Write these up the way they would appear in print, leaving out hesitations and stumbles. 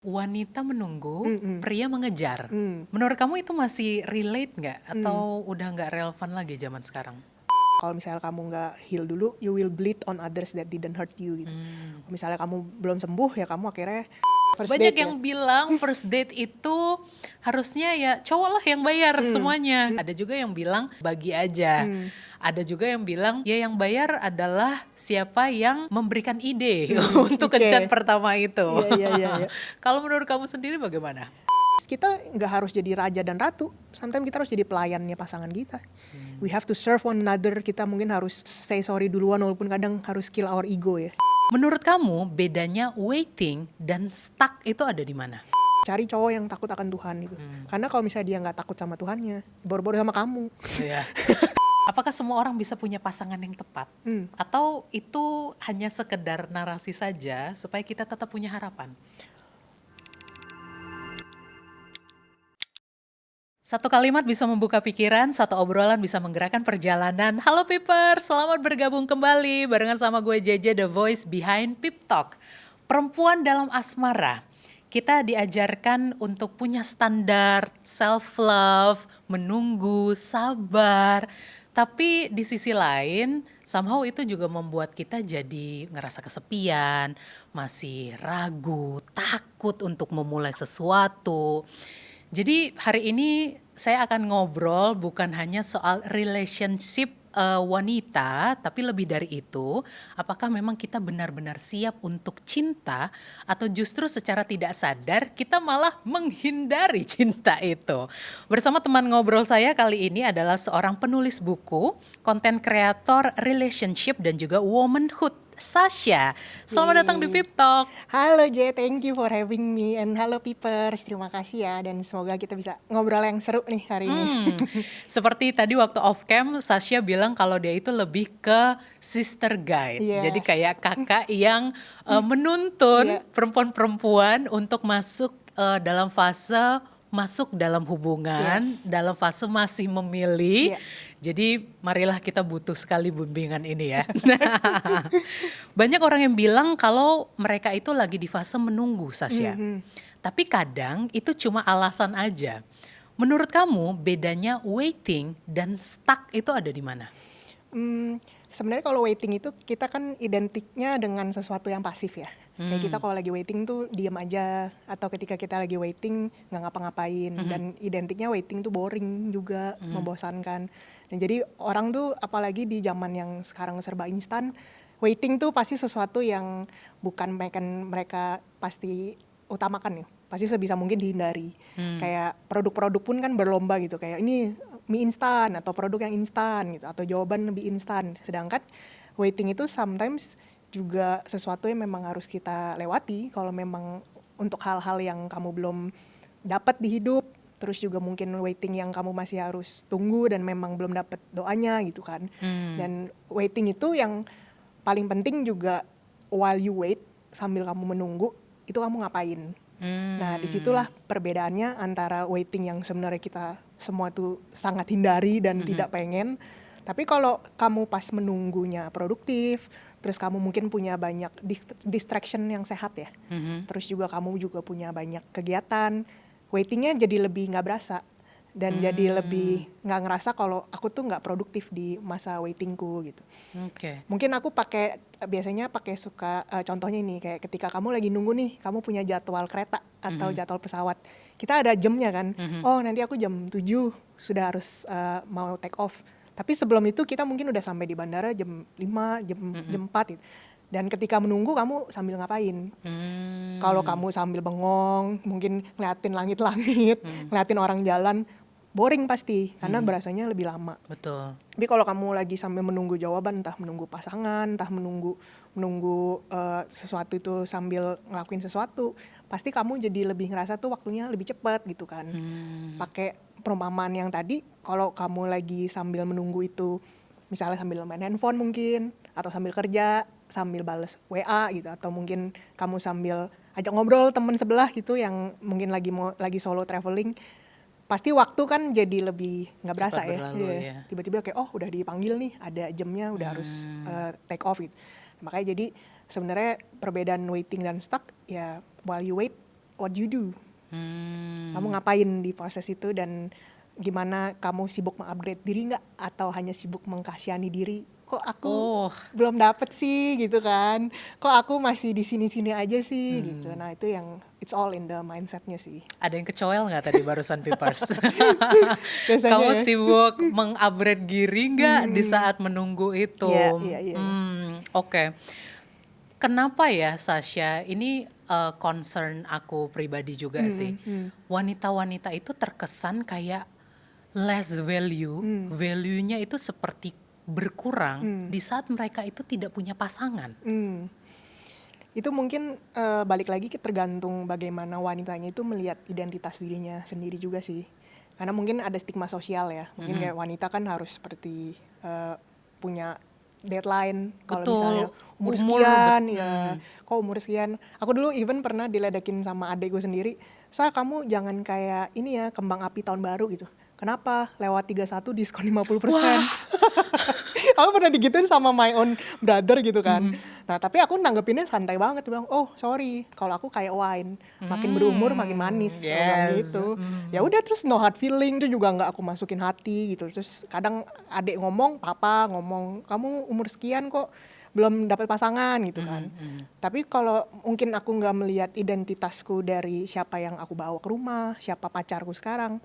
Wanita menunggu, Mhm, pria mengejar. mmm. Menurut kamu itu masih relate nggak? Mmm. Atau udah nggak relevan lagi zaman sekarang? Kalau misalnya kamu nggak heal dulu, you will bleed on others that didn't hurt you gitu. Mmm. Kalau misalnya kamu belum sembuh, ya kamu akhirnya first Banyak date ya. yang bilang first date itu harusnya ya cowok lah yang bayar Mmm, semuanya. mmm, Ada juga yang bilang bagi aja. mmm, Ada juga yang bilang ya yang bayar adalah siapa yang memberikan ide untuk oke. kencan pertama itu. Iya iya iya iya. Kalau menurut kamu sendiri bagaimana? Kita nggak harus jadi raja dan ratu, sometimes kita harus jadi pelayannya pasangan kita. We have to serve one another, kita mungkin harus say sorry duluan walaupun kadang harus kill our ego ya. Menurut kamu bedanya waiting dan stuck itu ada di mana? Cari cowok yang takut akan Tuhan gitu. Karena kalau misalnya dia nggak takut sama Tuhannya, boro-boro sama kamu. Iya. Apakah semua orang bisa punya pasangan yang tepat? Mmm. Atau itu hanya sekedar narasi saja supaya kita tetap punya harapan? Satu kalimat bisa membuka pikiran, satu obrolan bisa menggerakkan perjalanan. Halo Piper, selamat bergabung kembali barengan sama gue JJ The Voice Behind Pip Talk. Perempuan dalam asmara, kita diajarkan untuk punya standar, self-love, menunggu, sabar. Tapi di sisi lain, somehow itu juga membuat kita jadi ngerasa kesepian, masih ragu, takut untuk memulai sesuatu. Jadi hari ini saya akan ngobrol bukan hanya soal relationship wanita, tapi lebih dari itu, apakah memang kita benar-benar siap untuk cinta atau justru secara tidak sadar kita malah menghindari cinta itu. Bersama teman ngobrol saya kali ini adalah seorang penulis buku, konten kreator relationship dan juga womanhood, Sasha. Selamat datang di Yeay. Pip Talk. Halo J, thank you for having me, and halo Pipers, terima kasih ya, dan semoga kita bisa ngobrol yang seru nih hari ini. Seperti tadi waktu off cam Sasha bilang kalau dia itu lebih ke sister guide. Jadi Yes. kayak kakak yang menuntun Iya. perempuan-perempuan untuk masuk dalam fase masuk dalam hubungan, Yes. dalam fase masih memilih. Iya. Jadi marilah kita butuh sekali bimbingan ini ya. Banyak orang yang bilang kalau mereka itu lagi di fase menunggu, Sasha. Mhm. Tapi kadang itu cuma alasan aja. Menurut kamu bedanya waiting dan stuck itu ada di mana? Sebenarnya kalau waiting itu kita kan identiknya dengan sesuatu yang pasif ya. Kayak kita kalau lagi waiting tuh diem aja, atau ketika kita lagi waiting nggak ngapa-ngapain, dan identiknya waiting tuh boring juga, membosankan. Dan jadi orang tuh apalagi di zaman yang sekarang serba instan, waiting tuh pasti sesuatu yang bukan mereka pasti utamakan ya. Pasti sebisa mungkin dihindari. Kayak produk-produk pun kan berlomba gitu, kayak ini mie instan atau produk yang instan gitu, atau jawaban lebih instan. Sedangkan waiting itu sometimes juga sesuatu yang memang harus kita lewati kalau memang untuk hal-hal yang kamu belum dapat di hidup. Terus juga mungkin waiting yang kamu masih harus tunggu dan memang belum dapat doanya gitu kan. Dan waiting itu yang paling penting juga, while you wait, sambil kamu menunggu, itu kamu ngapain. Nah disitulah perbedaannya antara waiting yang sebenarnya kita semua tuh sangat hindari dan tidak pengen. Tapi kalau kamu pas menunggunya produktif, terus kamu mungkin punya banyak distraction yang sehat ya. Terus juga kamu juga punya banyak kegiatan, waitingnya jadi lebih nggak berasa. Dan jadi lebih nggak ngerasa kalau aku tuh nggak produktif di masa waitingku gitu. Oke. Mungkin aku biasanya pakai suka contohnya ini, kayak ketika kamu lagi nunggu nih, kamu punya jadwal kereta atau jadwal pesawat. Kita ada jamnya kan. Oh, nanti aku jam 7 sudah harus mau take off. Tapi sebelum itu kita mungkin udah sampai di bandara jam 5, jam 4 gitu. Dan ketika menunggu kamu sambil ngapain? Kalau kamu sambil bengong, mungkin ngeliatin langit-langit, ngeliatin orang jalan, boring pasti, karena berasanya lebih lama. Betul. Tapi kalau kamu lagi sambil menunggu jawaban, entah menunggu pasangan, entah menunggu sesuatu itu sambil ngelakuin sesuatu, pasti kamu jadi lebih ngerasa tuh waktunya lebih cepat gitu kan. Pakai perumpamaan yang tadi, kalau kamu lagi sambil menunggu itu, misalnya sambil main handphone mungkin, atau sambil kerja, sambil bales WA gitu, atau mungkin kamu sambil ajak ngobrol temen sebelah gitu yang mungkin lagi solo traveling, pasti waktu kan jadi lebih nggak berasa Cepat ya. berlalu Iya. ya. Tiba-tiba kayak udah dipanggil nih, ada jamnya, udah harus take off gitu. Makanya jadi sebenarnya perbedaan waiting dan stuck ya, while you wait, what you do. Kamu ngapain di proses itu, dan gimana kamu sibuk mengupgrade diri nggak, atau hanya sibuk mengkasihani diri. Kok aku belum dapet sih gitu kan, kok aku masih di sini-sini aja sih gitu. Nah itu yang it's all in the mindsetnya sih. Ada yang kecowel nggak tadi barusan Pipers? Biasanya Kamu ya. sibuk mengupgrade diri nggak di saat menunggu itu? Iya. Oke. Kenapa ya Sasha? Ini concern aku pribadi juga sih. Wanita-wanita itu terkesan kayak less value, value-nya itu seperti berkurang di saat mereka itu tidak punya pasangan. Itu mungkin balik lagi tergantung bagaimana wanitanya itu melihat identitas dirinya sendiri juga sih. Karena mungkin ada stigma sosial ya. Mungkin kayak wanita kan harus seperti punya deadline. Kalau misalnya umur sekian, kok umur sekian. Aku dulu even pernah diledekin sama adek gue sendiri. Kamu jangan kayak ini ya, kembang api tahun baru gitu. Kenapa? Lewat 31 diskon 50%. Aku pernah digituin sama my own brother gitu kan. Nah tapi aku nanggepinnya santai banget, bilang, oh sorry, kalau aku kayak wine, makin berumur makin manis, gitu. Ya udah, terus no hard feeling itu juga nggak aku masukin hati gitu. Terus kadang adik ngomong, papa ngomong, kamu umur sekian kok belum dapat pasangan gitu kan. Tapi kalau mungkin aku nggak melihat identitasku dari siapa yang aku bawa ke rumah, siapa pacarku sekarang,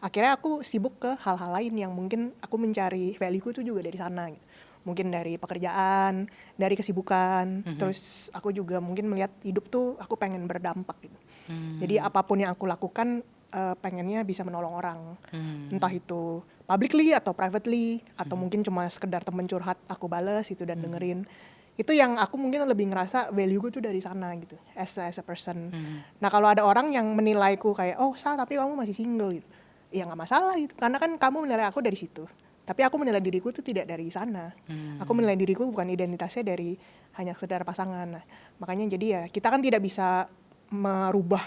akhirnya aku sibuk ke hal-hal lain yang mungkin aku mencari value-ku itu juga dari sana gitu. Mungkin dari pekerjaan, dari kesibukan, terus aku juga mungkin melihat hidup tuh aku pengen berdampak gitu. Jadi apapun yang aku lakukan pengennya bisa menolong orang, entah itu publicly atau privately, atau mungkin cuma sekedar temen curhat aku bales itu dan dengerin. Itu yang aku mungkin lebih ngerasa value gue tuh dari sana gitu, as a person. Nah kalau ada orang yang menilaiku kayak, oh tapi kamu masih single gitu, ya nggak masalah gitu, karena kan kamu menilai aku dari situ. Tapi aku menilai diriku itu tidak dari sana. Aku menilai diriku bukan identitasnya dari hanya sekedar pasangan. Nah, makanya jadi ya kita kan tidak bisa merubah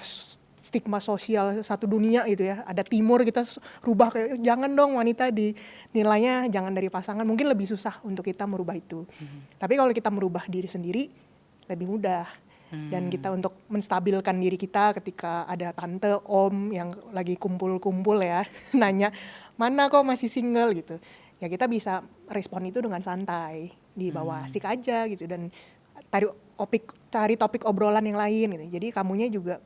stigma sosial satu dunia gitu ya. Ada timur kita rubah kayak jangan dong wanita dinilainya jangan dari pasangan. Mungkin lebih susah untuk kita merubah itu. Tapi kalau kita merubah diri sendiri lebih mudah. Dan kita untuk menstabilkan diri kita ketika ada tante, om yang lagi kumpul-kumpul ya, nanya, mana kok masih single gitu. Ya kita bisa respon itu dengan santai, di bawah asik aja gitu. Dan cari topik obrolan yang lain gitu. Jadi kamunya juga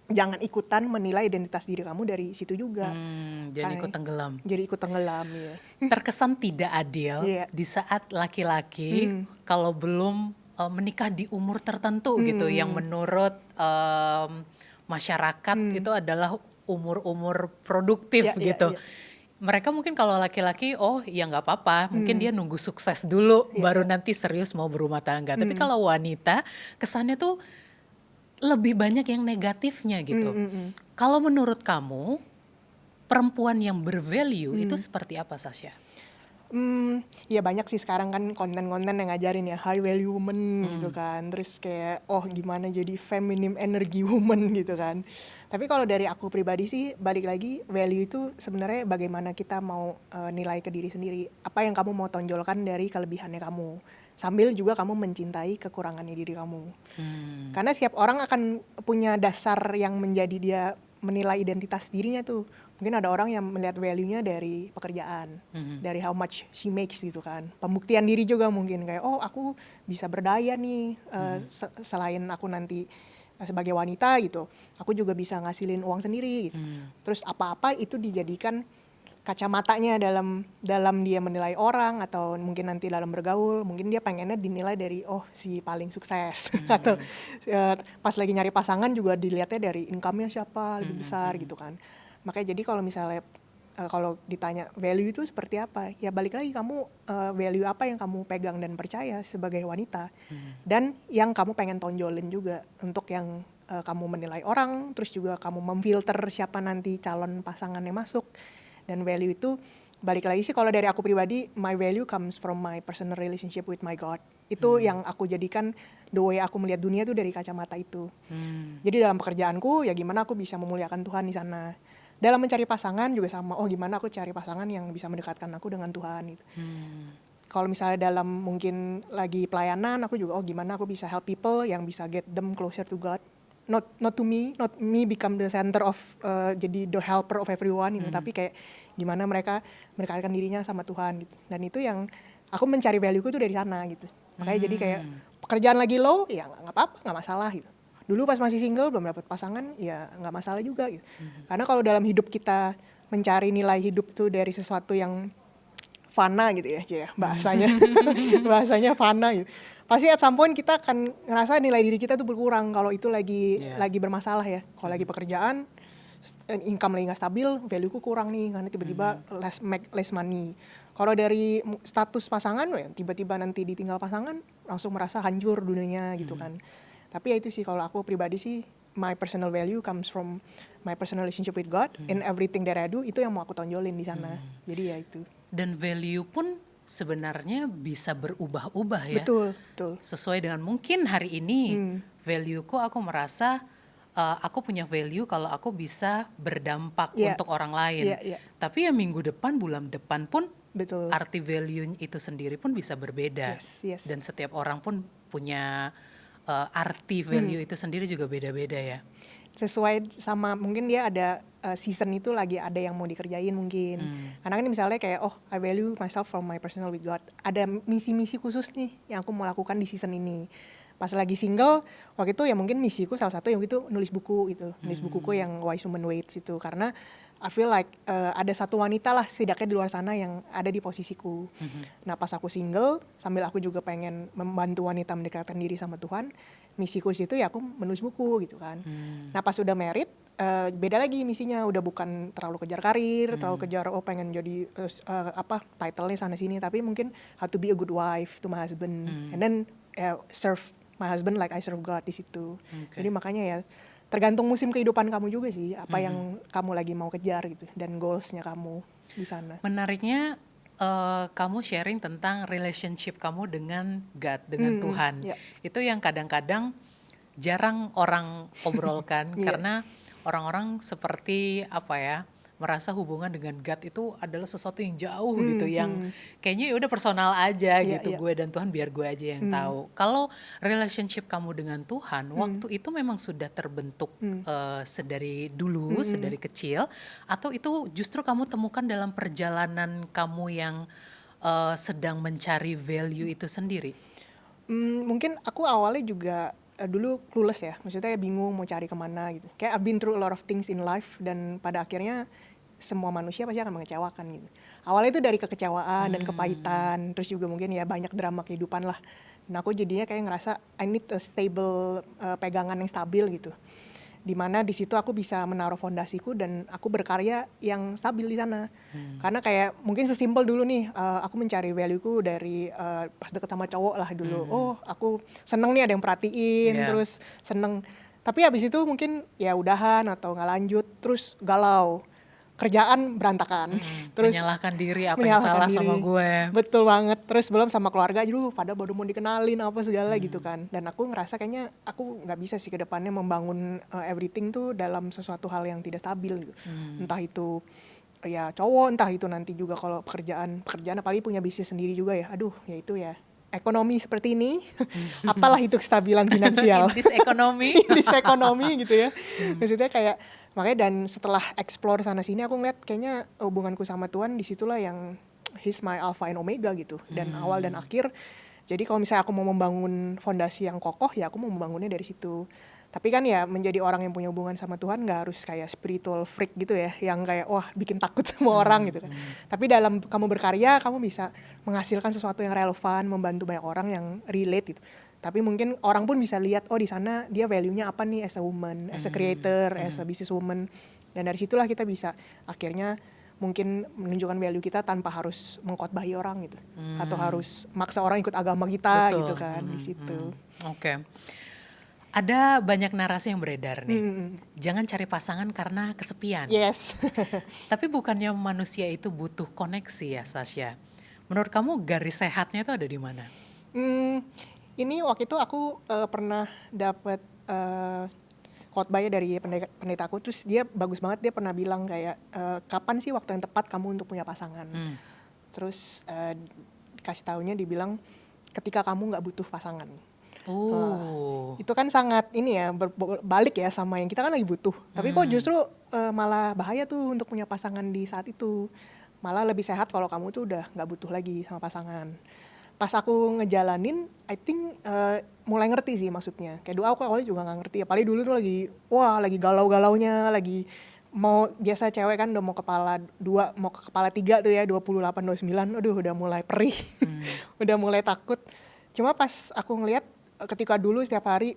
jangan ikutan menilai identitas diri kamu dari situ juga. Jadi ikut tenggelam. Jadi ikut tenggelam ya. Terkesan tidak adil di saat laki-laki kalau belum menikah di umur tertentu gitu, yang menurut masyarakat itu adalah umur-umur produktif gitu. Mereka mungkin kalau laki-laki, oh ya nggak apa-apa, mungkin dia nunggu sukses dulu baru nanti serius mau berumah tangga. Tapi kalau wanita kesannya tuh lebih banyak yang negatifnya gitu. Kalau menurut kamu perempuan yang bervalue itu seperti apa, Sasha? Ya banyak sih sekarang kan konten-konten yang ngajarin ya high value woman gitu kan. Terus kayak gimana jadi feminine energy woman gitu kan. Tapi kalau dari aku pribadi sih balik lagi, value itu sebenarnya bagaimana kita mau nilai ke diri sendiri. Apa yang kamu mau tonjolkan dari kelebihannya kamu. Sambil juga kamu mencintai kekurangannya diri kamu. Karena setiap orang akan punya dasar yang menjadi dia menilai identitas dirinya tuh. Mungkin ada orang yang melihat value-nya dari pekerjaan, dari how much she makes gitu kan. Pembuktian diri juga mungkin kayak, oh aku bisa berdaya nih, selain aku nanti sebagai wanita gitu, aku juga bisa ngasilin uang sendiri gitu. Terus apa-apa itu dijadikan kacamatanya dalam dia menilai orang, atau mungkin nanti dalam bergaul, mungkin dia pengennya dinilai dari si paling sukses. Atau pas lagi nyari pasangan juga dilihatnya dari income-nya siapa lebih besar gitu kan. Makanya jadi kalau misalnya kalau ditanya value itu seperti apa, ya balik lagi kamu value apa yang kamu pegang dan percaya sebagai wanita, dan yang kamu pengen tonjolin juga untuk yang kamu menilai orang, terus juga kamu memfilter siapa nanti calon pasangan yang masuk. Dan value itu balik lagi sih kalau dari aku pribadi, my value comes from my personal relationship with my God. Itu yang aku jadikan the way aku melihat dunia tuh dari kacamata itu. Jadi dalam pekerjaanku ya gimana aku bisa memuliakan Tuhan di sana. Dalam mencari pasangan juga sama, gimana aku cari pasangan yang bisa mendekatkan aku dengan Tuhan gitu. Kalau misalnya dalam mungkin lagi pelayanan, aku juga gimana aku bisa help people yang bisa get them closer to God. not me become the center of jadi the helper of everyone gitu, tapi kayak gimana mereka mendekatkan dirinya sama Tuhan gitu. Dan itu yang aku mencari value-ku tuh dari sana gitu. Makanya jadi kayak pekerjaan lagi low, ya nggak apa-apa, nggak masalah gitu. Dulu pas masih single belum dapat pasangan, ya nggak masalah juga gitu. Karena kalau dalam hidup kita mencari nilai hidup tuh dari sesuatu yang fana gitu ya bahasanya bahasanya fana gitu, pasti at some point kita akan ngerasa nilai diri kita tuh berkurang kalau itu lagi bermasalah ya. Kalau lagi pekerjaan, income lagi nggak stabil, value-ku kurang nih karena tiba-tiba less money. Kalau dari status pasangan, ya tiba-tiba nanti ditinggal pasangan langsung merasa hancur dunianya gitu kan. Tapi ya itu sih, kalau aku pribadi sih, my personal value comes from my personal relationship with God. In everything that I do, itu yang mau aku tonjolin di sana. Jadi ya itu. Dan value pun sebenarnya bisa berubah-ubah ya. Betul. Sesuai dengan mungkin hari ini value-ku, aku merasa aku punya value kalau aku bisa berdampak untuk orang lain. Tapi ya minggu depan, bulan depan pun arti value itu sendiri pun bisa berbeda. Yes. Dan setiap orang pun punya arti value itu sendiri juga beda-beda ya. Sesuai sama mungkin dia ada season itu lagi ada yang mau dikerjain mungkin. Karena kan misalnya kayak I value myself from my personal with God. Ada misi-misi khusus nih yang aku mau lakukan di season ini. Pas lagi single, waktu itu ya mungkin misiku salah satu yang itu nulis buku gitu. Nulis bukuku yang Wise Woman Waits itu. Karena I feel like ada satu wanita lah setidaknya di luar sana yang ada di posisiku. Nah pas aku single, sambil aku juga pengen membantu wanita mendekatkan diri sama Tuhan, misiku di situ ya aku menulis buku gitu kan. Nah pas udah married, beda lagi misinya, udah bukan terlalu kejar karir, terlalu kejar pengen jadi title-nya sana sini, tapi mungkin how to be a good wife to my husband, and then serve my husband like I serve God di situ. Jadi makanya ya tergantung musim kehidupan kamu juga sih, apa yang kamu lagi mau kejar gitu, dan goals-nya kamu di sana. Menariknya kamu sharing tentang relationship kamu dengan God, dengan Tuhan. Itu yang kadang-kadang jarang orang obrolkan karena orang-orang seperti merasa hubungan dengan God itu adalah sesuatu yang jauh gitu, yang kayaknya ya udah personal aja gitu, gue dan Tuhan biar gue aja yang tahu. Kalau relationship kamu dengan Tuhan waktu itu memang sudah terbentuk sedari dulu, sedari kecil, atau itu justru kamu temukan dalam perjalanan kamu yang sedang mencari value itu sendiri? Mungkin aku awalnya juga dulu clueless ya, maksudnya bingung mau cari kemana gitu. Kayak I've been through a lot of things in life, dan pada akhirnya semua manusia pasti akan mengecewakan gitu. Awalnya itu dari kekecewaan dan kepahitan, terus juga mungkin ya banyak drama kehidupan lah. Dan aku jadinya kayak ngerasa I need a stable, pegangan yang stabil gitu. Dimana di situ aku bisa menaruh fondasiku dan aku berkarya yang stabil di sana. Karena kayak mungkin sesimpel dulu nih, aku mencari value-ku dari pas deket sama cowok lah dulu. Aku seneng nih ada yang perhatiin, terus seneng. Tapi habis itu mungkin ya udahan atau nggak lanjut, terus galau. Kerjaan berantakan, terus menyalahkan diri, apa yang salah sama gue. Betul banget. Terus belum sama keluarga, pada baru mau dikenalin apa segala gitu kan. Dan aku ngerasa kayaknya aku nggak bisa sih ke depannya membangun everything tuh dalam sesuatu hal yang tidak stabil gitu. Entah itu ya cowok, entah itu nanti juga kalau pekerjaan apalagi punya bisnis sendiri juga ya. Aduh, ya itu ya. Ekonomi seperti ini, apalah itu kestabilan finansial. Indis ekonomi gitu ya. Maksudnya kayak makanya, dan setelah explore sana sini aku ngeliat kayaknya hubunganku sama Tuhan disitulah yang He's my alpha and omega gitu, dan awal dan akhir. Jadi kalau misalnya aku mau membangun fondasi yang kokoh, ya aku mau membangunnya dari situ. Tapi kan ya menjadi orang yang punya hubungan sama Tuhan gak harus kayak spiritual freak gitu ya, yang kayak bikin takut semua orang gitu kan. Tapi dalam kamu berkarya, kamu bisa menghasilkan sesuatu yang relevan, membantu banyak orang yang relate gitu. Tapi mungkin orang pun bisa lihat, di sana dia value-nya apa nih as a woman, as a creator, as a business woman. Dan dari situlah kita bisa akhirnya mungkin menunjukkan value kita tanpa harus mengkhotbahi orang gitu. Atau harus maksa orang ikut agama kita gitu kan di situ. Oke. Ada banyak narasi yang beredar nih. Jangan cari pasangan karena kesepian. Yes. Tapi bukannya manusia itu butuh koneksi ya, Sasha? Menurut kamu garis sehatnya itu ada di mana? Ini waktu itu aku pernah dapat khotbahnya dari pendeta aku, terus dia bagus banget, dia pernah bilang kayak kapan sih waktu yang tepat kamu untuk punya pasangan. Terus kasih taunya dibilang ketika kamu nggak butuh pasangan. Oh. Itu kan sangat ini ya, berbalik ya sama yang kita kan lagi butuh. Tapi kok justru malah bahaya tuh untuk punya pasangan di saat itu. Malah lebih sehat kalau kamu tuh udah nggak butuh lagi sama pasangan. Pas aku ngejalanin, I think mulai ngerti sih maksudnya. Kayak dulu aku awalnya juga nggak ngerti. Apalagi dulu tuh lagi galau-galaunya, lagi mau biasa cewek kan udah mau kepala 2, mau ke kepala 3 tuh ya, 28, 29, aduh udah mulai perih, udah mulai takut. Cuma pas aku ngeliat ketika dulu setiap hari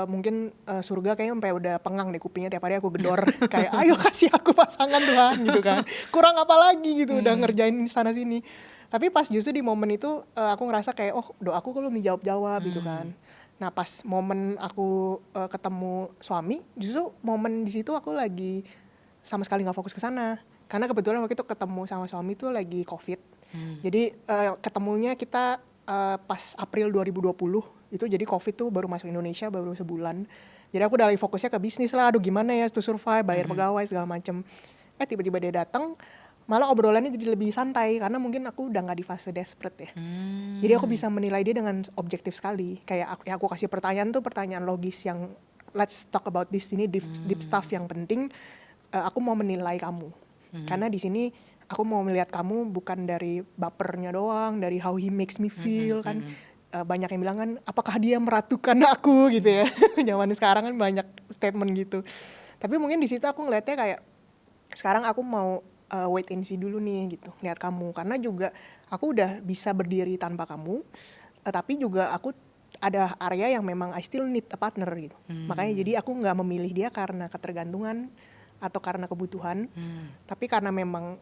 mungkin surga kayaknya sampai udah pengang deh kupingnya, tiap hari aku gedor kayak ayo kasih aku pasangan Tuhan gitu kan, kurang apa lagi gitu, udah ngerjain sana sini. Tapi pas justru di momen itu aku ngerasa kayak oh doaku belum dijawab-jawab gitu kan. Nah pas momen aku ketemu suami, justru momen di situ aku lagi sama sekali nggak fokus ke sana, karena kebetulan waktu itu ketemu sama suami tuh lagi COVID. Jadi ketemunya kita pas April 2020 itu, jadi COVID tuh baru masuk Indonesia baru sebulan. Jadi aku udah lagi fokusnya ke bisnis lah, aduh gimana ya to survive, bayar pegawai segala macem. Tiba-tiba dia datang, malah obrolannya jadi lebih santai karena mungkin aku udah nggak di fase desperate ya. Jadi aku bisa menilai dia dengan objektif sekali. Kayak aku kasih pertanyaan tuh pertanyaan logis yang let's talk about this, ini deep stuff yang penting. Aku mau menilai kamu. Karena di sini aku mau melihat kamu bukan dari bapernya doang, dari how he makes me feel kan. Banyak yang bilang kan, apakah dia meratukan aku gitu ya. Zaman sekarang kan banyak statement gitu. Tapi mungkin di situ aku ngeliatnya kayak sekarang aku mau wait and see dulu nih gitu, lihat kamu. Karena juga aku udah bisa berdiri tanpa kamu, tapi juga aku ada area yang memang I still need a partner gitu. Makanya jadi aku nggak memilih dia karena ketergantungan atau karena kebutuhan, tapi karena memang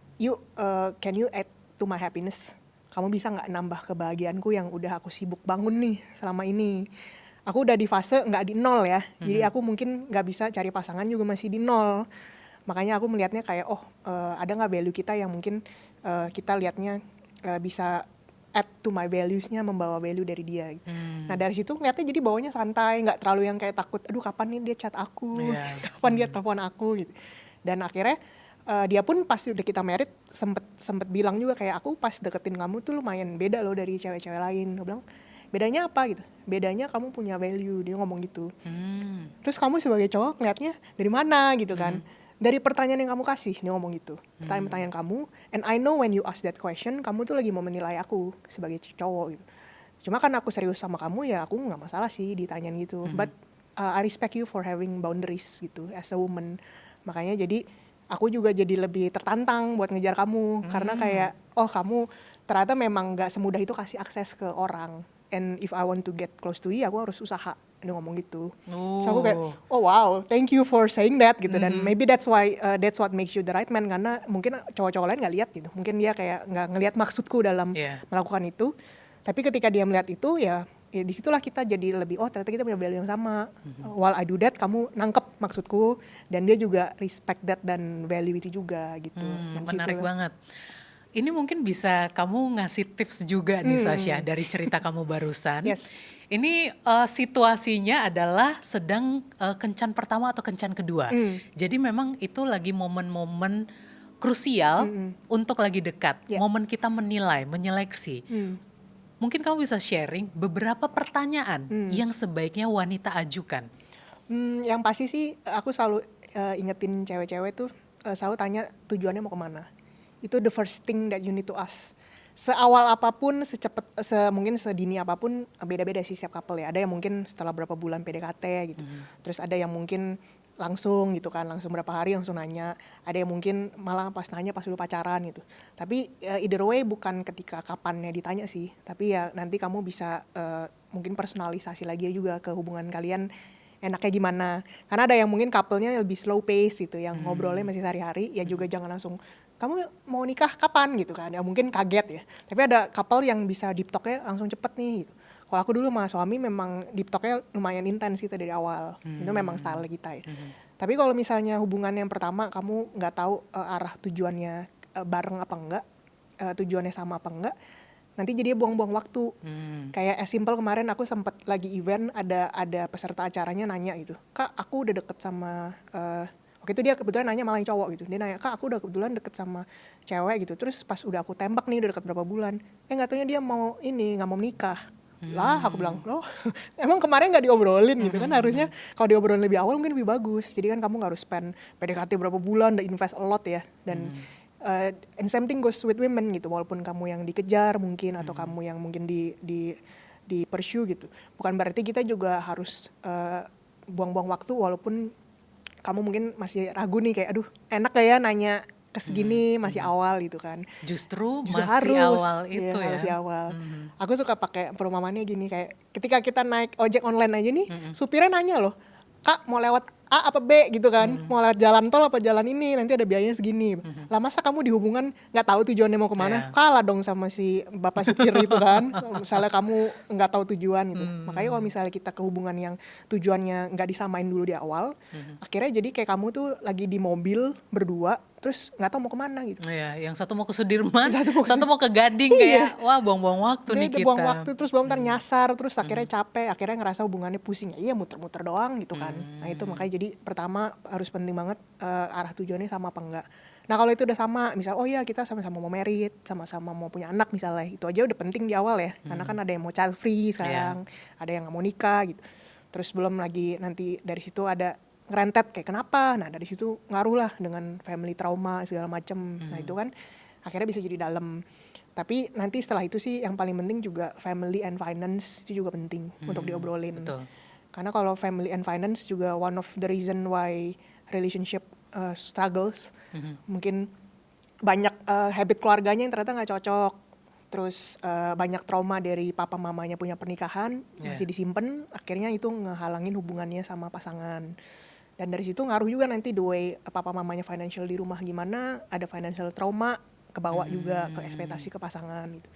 can you add to my happiness? Kamu bisa nggak nambah kebahagiaanku yang udah aku sibuk bangun nih selama ini. Aku udah di fase nggak di nol ya, jadi aku mungkin nggak bisa cari pasangan juga masih di nol. Makanya aku melihatnya kayak ada nggak value kita yang mungkin kita lihatnya bisa add to my values-nya, membawa value dari dia. Nah dari situ ngeliatnya jadi bawanya santai, nggak terlalu yang kayak takut, aduh kapan nih dia chat aku, kapan dia telepon aku gitu. Dan akhirnya dia pun pas udah kita married sempet bilang juga kayak aku pas deketin kamu tuh lumayan beda loh dari cewek-cewek lain. Dia bilang bedanya apa gitu? Bedanya kamu punya value, dia ngomong gitu. Terus kamu sebagai cowok ngeliatnya dari mana gitu kan? Dari pertanyaan yang kamu kasih, dia ngomong gitu. Pertanyaan-pertanyaan kamu, and I know when you ask that question, kamu tuh lagi mau menilai aku sebagai cowok gitu. Cuma kan aku serius sama kamu ya aku nggak masalah sih ditanyain gitu. But I respect you for having boundaries gitu as a woman. Makanya jadi aku juga jadi lebih tertantang buat ngejar kamu. Karena kayak kamu ternyata memang nggak semudah itu kasih akses ke orang. And if I want to get close to you, aku harus usaha. Dia ngomong gitu. So aku kayak, oh wow, thank you for saying that gitu. Dan maybe that's why that's what makes you the right man. Karena mungkin cowok-cowok lain nggak lihat gitu. Mungkin dia kayak nggak ngelihat maksudku dalam melakukan itu. Tapi ketika dia melihat itu ya disitulah kita jadi lebih ternyata kita punya value yang sama. While I do that, kamu nangkep maksudku dan dia juga respect that dan value itu juga gitu. Menarik banget. Ini mungkin bisa kamu ngasih tips juga nih Sasha dari cerita kamu barusan. Yes. Ini situasinya adalah sedang kencan pertama atau kencan kedua. Jadi memang itu lagi momen-momen krusial untuk lagi dekat. Momen kita menilai, menyeleksi. Mungkin kamu bisa sharing beberapa pertanyaan yang sebaiknya wanita ajukan. Yang pasti sih aku selalu ingetin cewek-cewek tuh selalu tanya tujuannya mau kemana. Itu the first thing that you need to ask. Seawal apapun, mungkin sedini apapun, beda-beda sih setiap couple ya. Ada yang mungkin setelah berapa bulan PDKT gitu. Terus ada yang mungkin langsung gitu kan, langsung berapa hari langsung nanya. Ada yang mungkin malah pas nanya pas udah pacaran gitu. Tapi either way bukan ketika kapannya ditanya sih. Tapi ya nanti kamu bisa mungkin personalisasi lagi juga ke hubungan kalian. Enaknya gimana. Karena ada yang mungkin couple-nya lebih slow pace gitu, yang ngobrolnya masih sehari-hari, ya juga jangan langsung, kamu mau nikah kapan gitu kan, ya mungkin kaget ya. Tapi ada couple yang bisa deep talk-nya langsung cepet nih gitu. Kalau aku dulu sama suami memang deep talk-nya lumayan intens gitu dari awal. Itu memang style kita ya. Tapi kalau misalnya hubungan yang pertama kamu nggak tahu arah tujuannya bareng apa enggak, tujuannya sama apa enggak, nanti jadi buang-buang waktu. Kayak as simple kemarin aku sempat lagi event, ada peserta acaranya nanya gitu, Kak aku udah deket sama waktu itu dia kebetulan nanya malah yang cowok gitu. Dia nanya, Kak aku udah kebetulan deket sama cewek gitu. Terus pas udah aku tembak nih udah deket berapa bulan, nggak taunya dia nggak mau menikah. Lah aku bilang, loh emang kemarin nggak diobrolin gitu kan, harusnya kalau diobrolin lebih awal mungkin lebih bagus. Jadi kan kamu nggak harus spend PDKT berapa bulan, udah invest a lot ya. Dan and same thing goes with women gitu, walaupun kamu yang dikejar mungkin atau kamu yang mungkin di pursue gitu, bukan berarti kita juga harus buang-buang waktu walaupun kamu mungkin masih ragu nih kayak aduh enak gak ya nanya ke segini, masih awal gitu kan. Justru Justru masih harus, awal iya, itu harus di ya. awal. Aku suka pakai perumpamannya gini, kayak ketika kita naik ojek online aja nih, supirnya nanya loh, Kak mau lewat A apa B gitu kan, mau lewat jalan tol apa jalan ini, nanti ada biayanya segini. Lah masa kamu di hubungan nggak tahu tujuannya mau kemana, Iya. kalah dong sama si bapak supir itu kan. Misalnya kamu nggak tahu tujuan gitu. Makanya kalau misalnya kita ke hubungan yang tujuannya nggak disamain dulu di awal, akhirnya jadi kayak kamu tuh lagi di mobil berdua, terus nggak tahu mau kemana gitu. Iya, yang satu mau ke Sudirman, Satu mau ke satu mau ke Gading, Iya. kayak wah buang-buang waktu Dia nih udah buang kita. waktu, terus belum ntar nyasar, terus akhirnya capek, akhirnya ngerasa hubungannya pusing. Iya muter-muter doang gitu kan. Nah itu makanya jadi pertama harus penting banget arah tujuannya sama apa enggak. Nah kalau itu udah sama, misal oh iya kita sama-sama mau merit, sama-sama mau punya anak misalnya, itu aja udah penting di awal ya. Karena kan ada yang mau child free sekarang, ada yang nggak mau nikah gitu. Terus belum lagi nanti dari situ ada ngerentet kayak kenapa. Nah dari situ ngaruh lah dengan family trauma segala macem. Nah itu kan akhirnya bisa jadi dalam. Tapi nanti setelah itu sih yang paling penting juga family and finance itu juga penting untuk diobrolin. Betul. Karena kalau family and finance juga one of the reason why relationship struggles. Mungkin banyak habit keluarganya yang ternyata nggak cocok. Terus banyak trauma dari papa mamanya punya pernikahan masih disimpan, akhirnya itu ngehalangin hubungannya sama pasangan. Dan dari situ ngaruh juga nanti the way papa mamanya financial di rumah gimana, ada financial trauma kebawa juga ke ekspektasi ke pasangan gitu.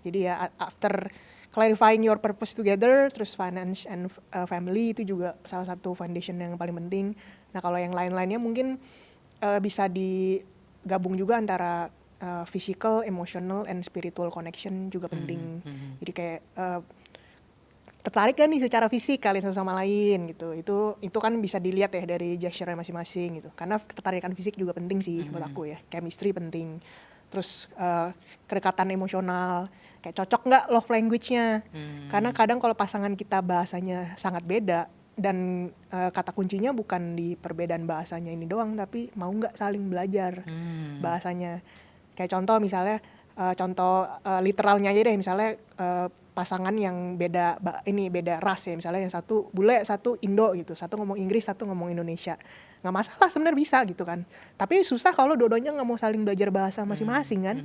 Jadi ya after clarifying your purpose together, terus finance and family itu juga salah satu foundation yang paling penting. Nah kalau yang lain-lainnya mungkin bisa digabung juga antara physical, emotional, and spiritual connection juga penting. Jadi kayak tertarik kan nih secara fisik kalian satu sama lain gitu. Itu kan bisa dilihat ya dari gesture masing-masing gitu. Karena ketertarikan fisik juga penting sih buat aku ya. Chemistry penting. Terus kedekatan emosional, kayak cocok nggak love language-nya. Karena kadang kalau pasangan kita bahasanya sangat beda, dan kata kuncinya bukan di perbedaan bahasanya ini doang, tapi mau nggak saling belajar bahasanya. Kayak contoh misalnya, contoh literalnya aja deh, misalnya pasangan yang beda beda ras ya, misalnya yang satu bule, satu Indo gitu, satu ngomong Inggris, satu ngomong Indonesia, nggak masalah sebenarnya bisa gitu kan. Tapi susah kalau dua-duanya nggak mau saling belajar bahasa masing-masing kan.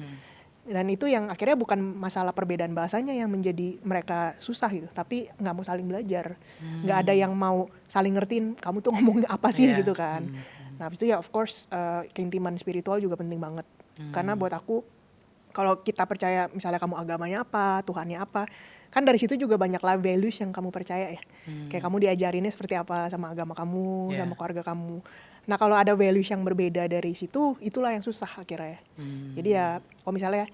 Dan itu yang akhirnya bukan masalah perbedaan bahasanya yang menjadi mereka susah gitu, tapi nggak mau saling belajar, nggak ada yang mau saling ngertiin kamu tuh ngomong apa sih gitu kan. Nah habis itu ya of course keintiman spiritual juga penting banget. Karena buat aku kalau kita percaya misalnya kamu agamanya apa, Tuhannya apa, kan dari situ juga banyak lah values yang kamu percaya ya. Kayak kamu diajarinnya seperti apa sama agama kamu, sama keluarga kamu. Nah kalau ada values yang berbeda dari situ, itulah yang susah akhirnya ya. Jadi ya kalau misalnya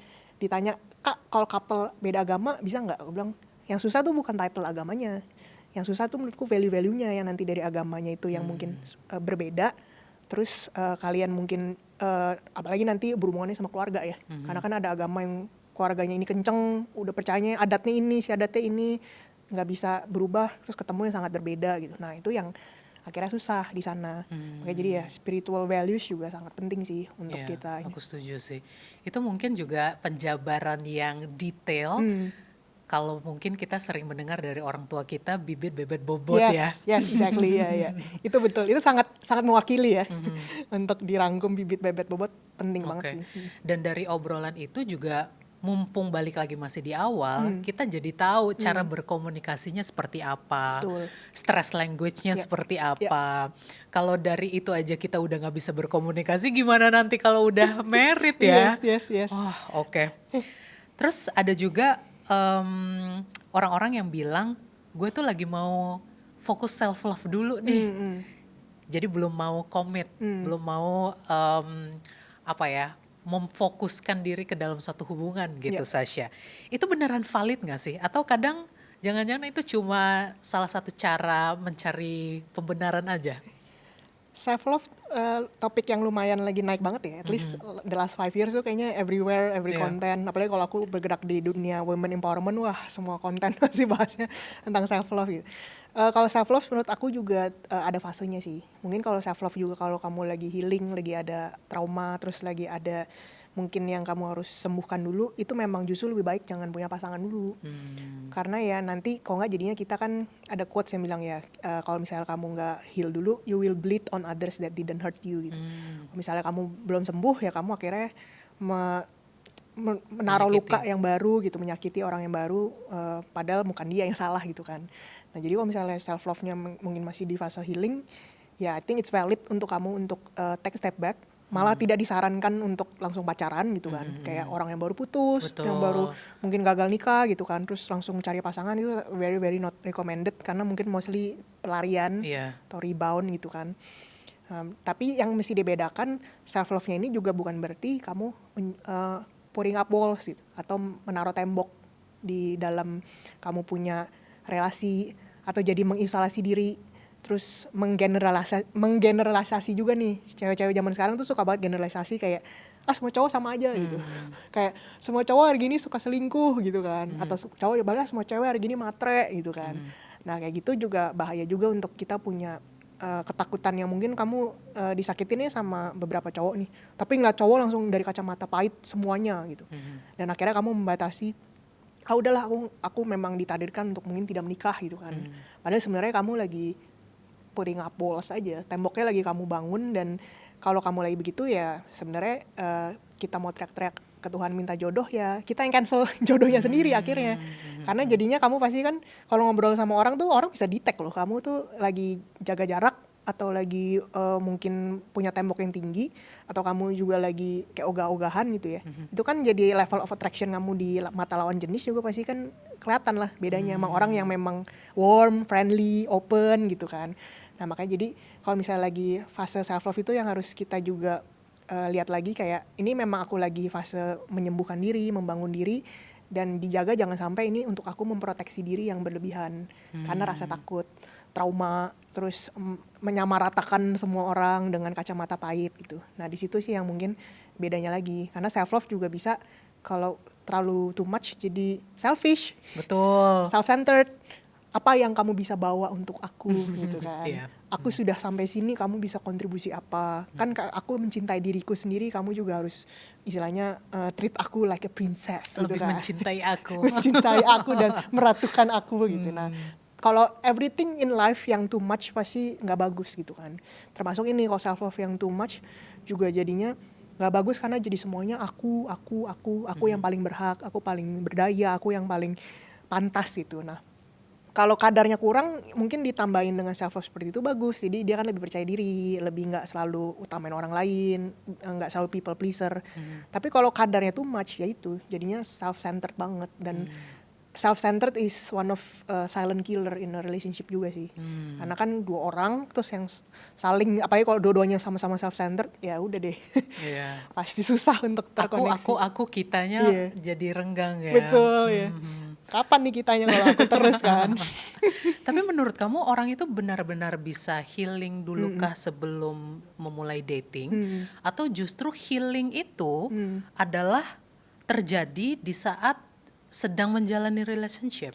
ditanya, Kak kalau couple beda agama bisa nggak? Aku bilang yang susah tuh bukan title agamanya. Yang susah tuh menurutku value-value-nya yang nanti dari agamanya itu yang mungkin berbeda. Terus kalian mungkin apalagi nanti berhubungannya sama keluarga ya. Karena kan ada agama yang keluarganya ini kenceng, udah percayanya adatnya ini, si adatnya ini, nggak bisa berubah, terus ketemu yang sangat berbeda gitu. Nah itu yang akhirnya susah di sana. Makanya jadi ya spiritual values juga sangat penting sih untuk kita. Aku setuju sih. Itu mungkin juga penjabaran yang detail. Kalau mungkin kita sering mendengar dari orang tua kita bibit bebet bobot ya. Yes, exactly ya. Itu betul. Itu sangat sangat mewakili ya. Untuk dirangkum bibit bebet bobot penting banget sih. Dan dari obrolan itu juga mumpung balik lagi masih di awal, kita jadi tahu cara berkomunikasinya seperti apa, stress language-nya seperti apa. Kalau dari itu aja kita udah nggak bisa berkomunikasi, gimana nanti kalau udah married ya? Yes. Oh, oke. Terus ada juga orang-orang yang bilang, gue tuh lagi mau fokus self love dulu nih. Jadi belum mau komit, belum mau memfokuskan diri ke dalam satu hubungan gitu, Sasha. Itu beneran valid gak sih? Atau kadang jangan-jangan itu cuma salah satu cara mencari pembenaran aja? Self love topik yang lumayan lagi naik banget ya. At least the last 5 years tuh kayaknya everywhere, every Iya. content. Apalagi kalau aku bergerak di dunia women empowerment, wah semua konten masih bahasnya tentang self love gitu. Kalau self love menurut aku juga ada fasenya sih. Mungkin kalau self love juga kalau kamu lagi healing, lagi ada trauma, terus lagi ada mungkin yang kamu harus sembuhkan dulu, itu memang justru lebih baik jangan punya pasangan dulu. Karena ya nanti kalau nggak jadinya kita kan ada quotes yang bilang ya, kalau misalnya kamu nggak heal dulu, you will bleed on others that didn't hurt you gitu. Kalau misalnya kamu belum sembuh ya kamu akhirnya menaruh luka yang baru gitu, menyakiti orang yang baru, padahal bukan dia yang salah gitu kan. Nah jadi kalau misalnya self love-nya mungkin masih di fase healing, ya I think it's valid untuk kamu untuk take a step back. Malah tidak disarankan untuk langsung pacaran gitu kan. Kayak orang yang baru putus, Betul. yang baru mungkin gagal nikah gitu kan, terus langsung cari pasangan itu very very not recommended karena mungkin mostly pelarian atau rebound gitu kan. Tapi yang mesti dibedakan, self love-nya ini juga bukan berarti kamu pouring up walls gitu, atau menaruh tembok di dalam kamu punya relasi, atau jadi mengisolasi diri, terus menggeneralisasi juga nih. Cewek-cewek zaman sekarang tuh suka banget generalisasi kayak semua cowok sama aja gitu. Kayak semua cowok hari gini suka selingkuh gitu kan, atau cowok balas semua cewek hari gini matre gitu kan. Nah kayak gitu juga bahaya juga untuk kita punya ketakutan yang mungkin kamu disakitin nih sama beberapa cowok nih, tapi ngeliat cowok langsung dari kacamata pahit semuanya gitu. Dan akhirnya kamu membatasi, udahlah aku memang ditakdirkan untuk mungkin tidak menikah gitu kan. Padahal sebenarnya kamu lagi putting up walls aja, temboknya lagi kamu bangun. Dan kalau kamu lagi begitu ya sebenarnya kita mau teriak-teriak ke Tuhan minta jodoh, ya kita yang cancel jodohnya sendiri akhirnya. Karena jadinya kamu pasti kan kalau ngobrol sama orang tuh orang bisa detect loh kamu tuh lagi jaga jarak, atau lagi mungkin punya tembok yang tinggi, atau kamu juga lagi kayak ogah-ogahan gitu ya. Itu kan jadi level of attraction kamu di mata lawan jenis juga pasti kan kelihatan lah bedanya sama orang yang memang warm, friendly, open gitu kan. Nah makanya jadi kalau misalnya lagi fase self love itu yang harus kita juga lihat lagi, kayak ini memang aku lagi fase menyembuhkan diri, membangun diri, dan dijaga jangan sampai ini untuk aku memproteksi diri yang berlebihan karena rasa takut, trauma, terus menyamaratakan semua orang dengan kacamata pahit gitu. Nah di situ sih yang mungkin bedanya lagi, karena self love juga bisa kalau terlalu too much jadi selfish, Betul. self-centered. Apa yang kamu bisa bawa untuk aku gitu kan. Iya. Aku sudah sampai sini, kamu bisa kontribusi apa. Kan aku mencintai diriku sendiri, kamu juga harus istilahnya treat aku like a princess gitu Lebih kan. mencintai aku. Mencintai aku dan meratukan aku gitu. Nah kalau everything in life yang too much pasti nggak bagus gitu kan. Termasuk ini kalau self love yang too much juga jadinya nggak bagus, karena jadi semuanya aku yang paling berhak, aku paling berdaya, aku yang paling pantas gitu. Nah kalau kadarnya kurang, mungkin ditambahin dengan self love seperti itu bagus. Jadi dia kan lebih percaya diri, lebih nggak selalu utamain orang lain, nggak selalu people pleaser. Tapi kalau kadarnya too much, ya itu jadinya self centered banget. Dan self centered is one of silent killer in a relationship juga sih. Karena kan dua orang terus yang saling, apalagi kalau dua-duanya sama-sama self centered, ya udah deh. Iya. Pasti susah untuk terkoneksi. Aku kitanya jadi renggang ya. Betul ya. Kapan nih kitanya kalau aku terus kan. Tapi menurut kamu orang itu benar-benar bisa healing dulukah sebelum memulai dating? Atau justru healing itu adalah terjadi di saat sedang menjalani relationship?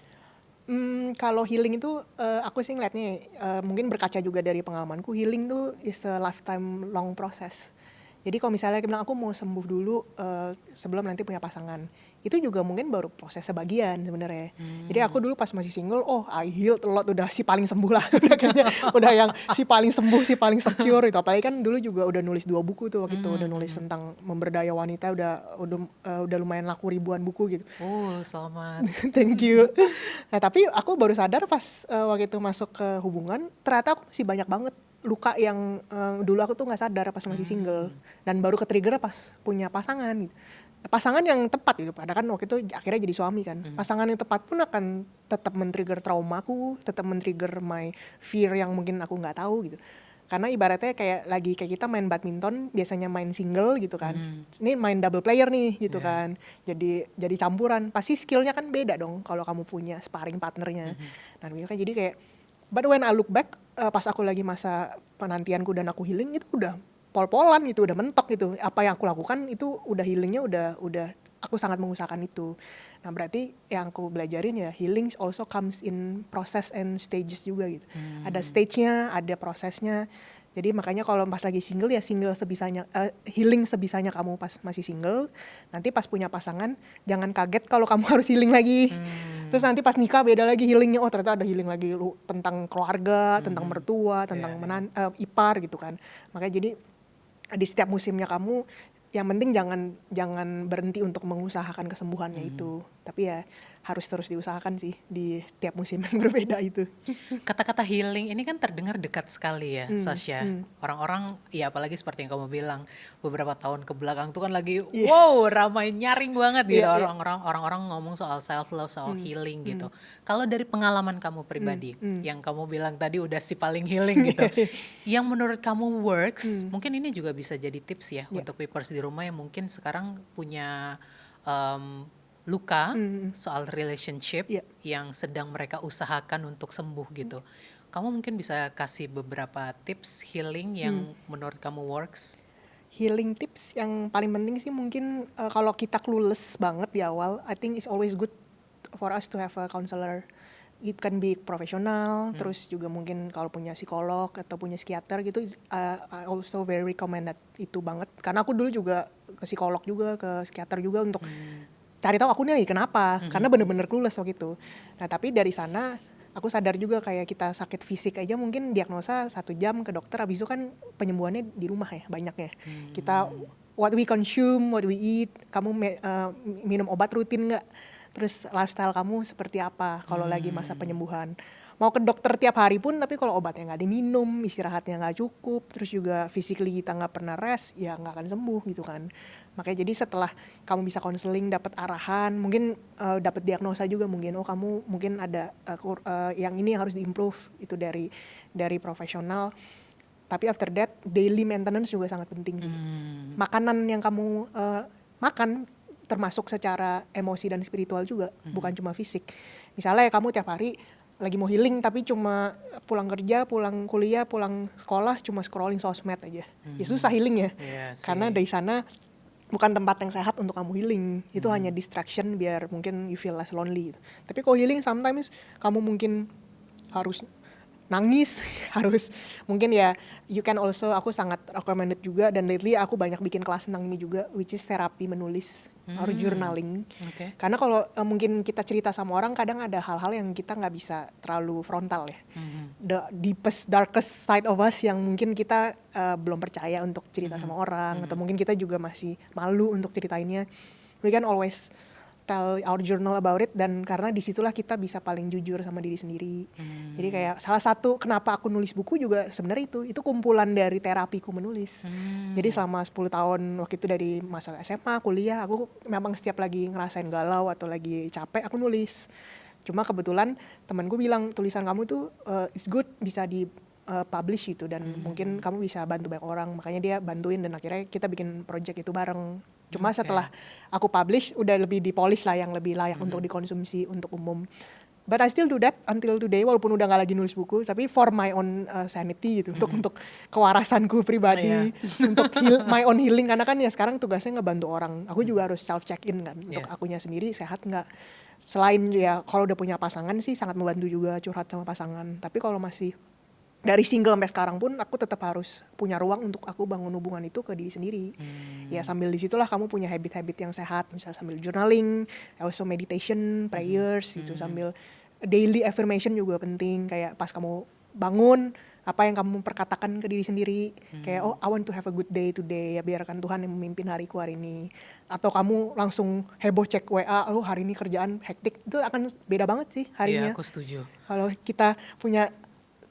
Kalau healing itu aku sih ngeliatnya mungkin berkaca juga dari pengalamanku, healing tuh is a lifetime long process. Jadi kalau misalnya kita bilang aku mau sembuh dulu sebelum nanti punya pasangan, itu juga mungkin baru proses sebagian sebenarnya. Jadi aku dulu pas masih single, I healed a lot, udah si paling sembuh lah. udah yang si paling sembuh, si paling secure itu. Apalagi kan dulu juga udah nulis 2 buku tuh waktu itu, udah nulis tentang memberdaya wanita, udah lumayan laku ribuan buku gitu. Selamat. Thank you. Nah tapi aku baru sadar pas waktu itu masuk ke hubungan, ternyata aku masih banyak banget luka yang dulu aku tuh nggak sadar pas masih single, dan baru ke-trigger pas punya pasangan gitu. Pasangan yang tepat gitu, padahal kan waktu itu akhirnya jadi suami kan. Pasangan yang tepat pun akan tetap men-trigger traumaku, tetap men-trigger my fear yang mungkin aku nggak tahu gitu. Karena ibaratnya kayak kita main badminton, biasanya main single gitu kan. Ini main double player nih gitu kan. Jadi campuran, pasti skillnya kan beda dong kalau kamu punya sparring partnernya. Nah jadi kayak But when I look back, pas aku lagi masa penantianku dan aku healing itu udah pol-polan gitu, udah mentok gitu. Apa yang aku lakukan itu udah healingnya udah aku sangat mengusahakan itu. Nah berarti yang aku belajarin ya healing also comes in process and stages juga gitu. Ada stage-nya, ada prosesnya. Jadi makanya kalau pas lagi single ya single sebisanya, healing sebisanya kamu pas masih single. Nanti pas punya pasangan jangan kaget kalau kamu harus healing lagi. Terus nanti pas nikah beda lagi healingnya. Oh ternyata ada healing lagi tentang keluarga, tentang mertua, tentang ipar gitu kan. Makanya jadi di setiap musimnya kamu yang penting jangan berhenti untuk mengusahakan kesembuhannya itu. Tapi ya harus terus diusahakan sih di setiap musim yang berbeda itu. Kata-kata healing ini kan terdengar dekat sekali ya, Sasha. Orang-orang, ya apalagi seperti yang kamu bilang, beberapa tahun ke belakang tuh kan lagi, wow, ramai nyaring banget gitu. Orang-orang ngomong soal self love, soal healing gitu. Kalau dari pengalaman kamu pribadi, yang kamu bilang tadi udah si paling healing gitu, yang menurut kamu works, mungkin ini juga bisa jadi tips ya untuk peoples di rumah yang mungkin sekarang punya luka soal relationship yang sedang mereka usahakan untuk sembuh gitu. Kamu mungkin bisa kasih beberapa tips healing yang menurut kamu works? Healing tips yang paling penting sih mungkin kalau kita clueless banget di awal, I think it's always good for us to have a counselor. It can be profesional, terus juga mungkin kalau punya psikolog atau punya psikiater gitu, I also very recommend that itu banget. Karena aku dulu juga ke psikolog juga, ke psikiater juga untuk cari tahu aku nih kenapa, karena bener-bener clueless waktu itu. Nah tapi dari sana aku sadar juga kayak kita sakit fisik aja mungkin diagnosa 1 jam ke dokter, habis itu kan penyembuhannya di rumah ya banyaknya. Kita what we consume, what we eat, kamu minum obat rutin nggak? Terus lifestyle kamu seperti apa kalau lagi masa penyembuhan? Mau ke dokter tiap hari pun, tapi kalau obatnya nggak diminum, istirahatnya nggak cukup, terus juga physically kita nggak pernah rest, ya nggak akan sembuh gitu kan. Makanya jadi setelah kamu bisa konseling, dapat arahan, mungkin dapat diagnosa juga mungkin, oh kamu mungkin ada yang ini harus diimprove itu dari profesional. Tapi after that daily maintenance juga sangat penting sih. Makanan yang kamu makan termasuk secara emosi dan spiritual juga, bukan cuma fisik. Misalnya ya kamu tiap hari lagi mau healing tapi cuma pulang kerja, pulang kuliah, pulang sekolah cuma scrolling sosmed aja. Ya susah healing ya. Karena dari sana bukan tempat yang sehat untuk kamu healing. Itu hanya distraction biar mungkin you feel less lonely gitu. Tapi kalau healing sometimes kamu mungkin harus nangis, harus mungkin ya you can also, aku sangat recommended juga dan lately aku banyak bikin kelas tentang ini juga, which is terapi menulis or journaling. Karena kalau mungkin kita cerita sama orang kadang ada hal-hal yang kita nggak bisa terlalu frontal ya. The deepest, darkest side of us yang mungkin kita belum percaya untuk cerita sama orang, atau mungkin kita juga masih malu untuk ceritainnya. We can always tell our journal about it, dan karena disitulah kita bisa paling jujur sama diri sendiri. Jadi kayak salah satu kenapa aku nulis buku juga sebenarnya itu kumpulan dari terapiku menulis. Jadi selama 10 tahun waktu itu dari masa SMA, kuliah, aku memang setiap lagi ngerasain galau atau lagi capek aku nulis. Cuma kebetulan temanku bilang tulisan kamu tuh is good, bisa di publish gitu, dan mungkin kamu bisa bantu banyak orang, makanya dia bantuin dan akhirnya kita bikin project itu bareng. Cuma setelah aku publish udah lebih dipolish lah, yang lebih layak untuk dikonsumsi untuk umum. But I still do that until today, walaupun udah gak lagi nulis buku, tapi for my own sanity gitu, untuk kewarasanku pribadi, untuk my own healing, karena kan ya sekarang tugasnya ngebantu orang. Aku juga harus self check in kan, untuk akunya sendiri sehat nggak. Selain ya kalau udah punya pasangan sih sangat membantu juga curhat sama pasangan. Tapi kalau masih dari single sampai sekarang pun aku tetap harus punya ruang untuk aku bangun hubungan itu ke diri sendiri. Ya sambil disitulah kamu punya habit-habit yang sehat, misalnya sambil journaling, also meditation, prayers gitu, sambil daily affirmation juga penting. Kayak pas kamu bangun, apa yang kamu perkatakan ke diri sendiri, kayak oh I want to have a good day today, ya biarkan Tuhan yang memimpin hariku hari ini. Atau kamu langsung heboh cek WA, oh hari ini kerjaan hektik, itu akan beda banget sih harinya. Iya, aku setuju. Kalau kita punya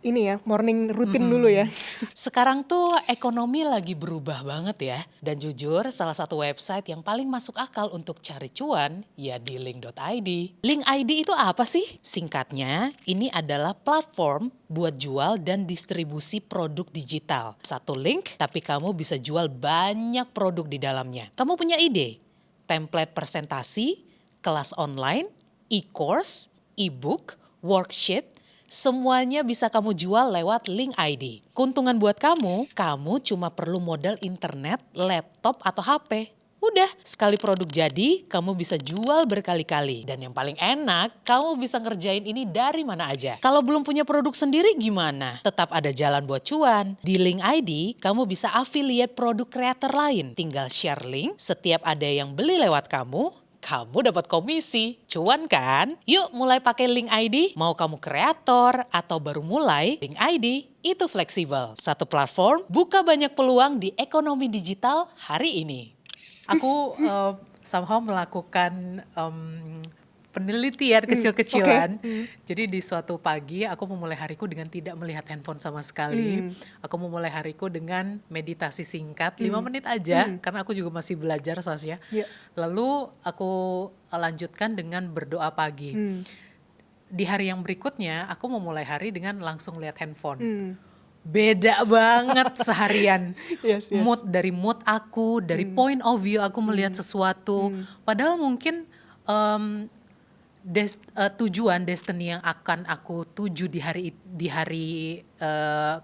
ini ya, morning rutin dulu ya. Sekarang tuh ekonomi lagi berubah banget ya. Dan jujur salah satu website yang paling masuk akal untuk cari cuan ya di link.id. Link ID itu apa sih? Singkatnya, ini adalah platform buat jual dan distribusi produk digital. Satu link tapi kamu bisa jual banyak produk di dalamnya. Kamu punya ide? Template presentasi, kelas online, e-course, e-book, worksheet, Semuanya bisa kamu jual lewat link ID. Keuntungan buat kamu cuma perlu modal internet, laptop, atau HP. Udah, sekali produk jadi, kamu bisa jual berkali-kali. Dan yang paling enak, kamu bisa ngerjain ini dari mana aja. Kalau belum punya produk sendiri gimana? Tetap ada jalan buat cuan. Di link ID, kamu bisa affiliate produk kreator lain. Tinggal share link, setiap ada yang beli lewat kamu dapat komisi. Cuan kan? Yuk mulai pakai link ID. Mau kamu kreator atau baru mulai, link ID itu fleksibel. Satu platform, buka banyak peluang di ekonomi digital hari ini. Aku somehow melakukan penelitian kecil-kecilan. Jadi di suatu pagi aku memulai hariku dengan tidak melihat handphone sama sekali. Aku memulai hariku dengan meditasi singkat 5 menit aja karena aku juga masih belajar, Sasya. Lalu aku lanjutkan dengan berdoa pagi. Di hari yang berikutnya aku memulai hari dengan langsung lihat handphone. Beda banget seharian. Yes. Mood aku, dari point of view aku melihat sesuatu. Padahal mungkin tujuan destiny yang akan aku tuju di hari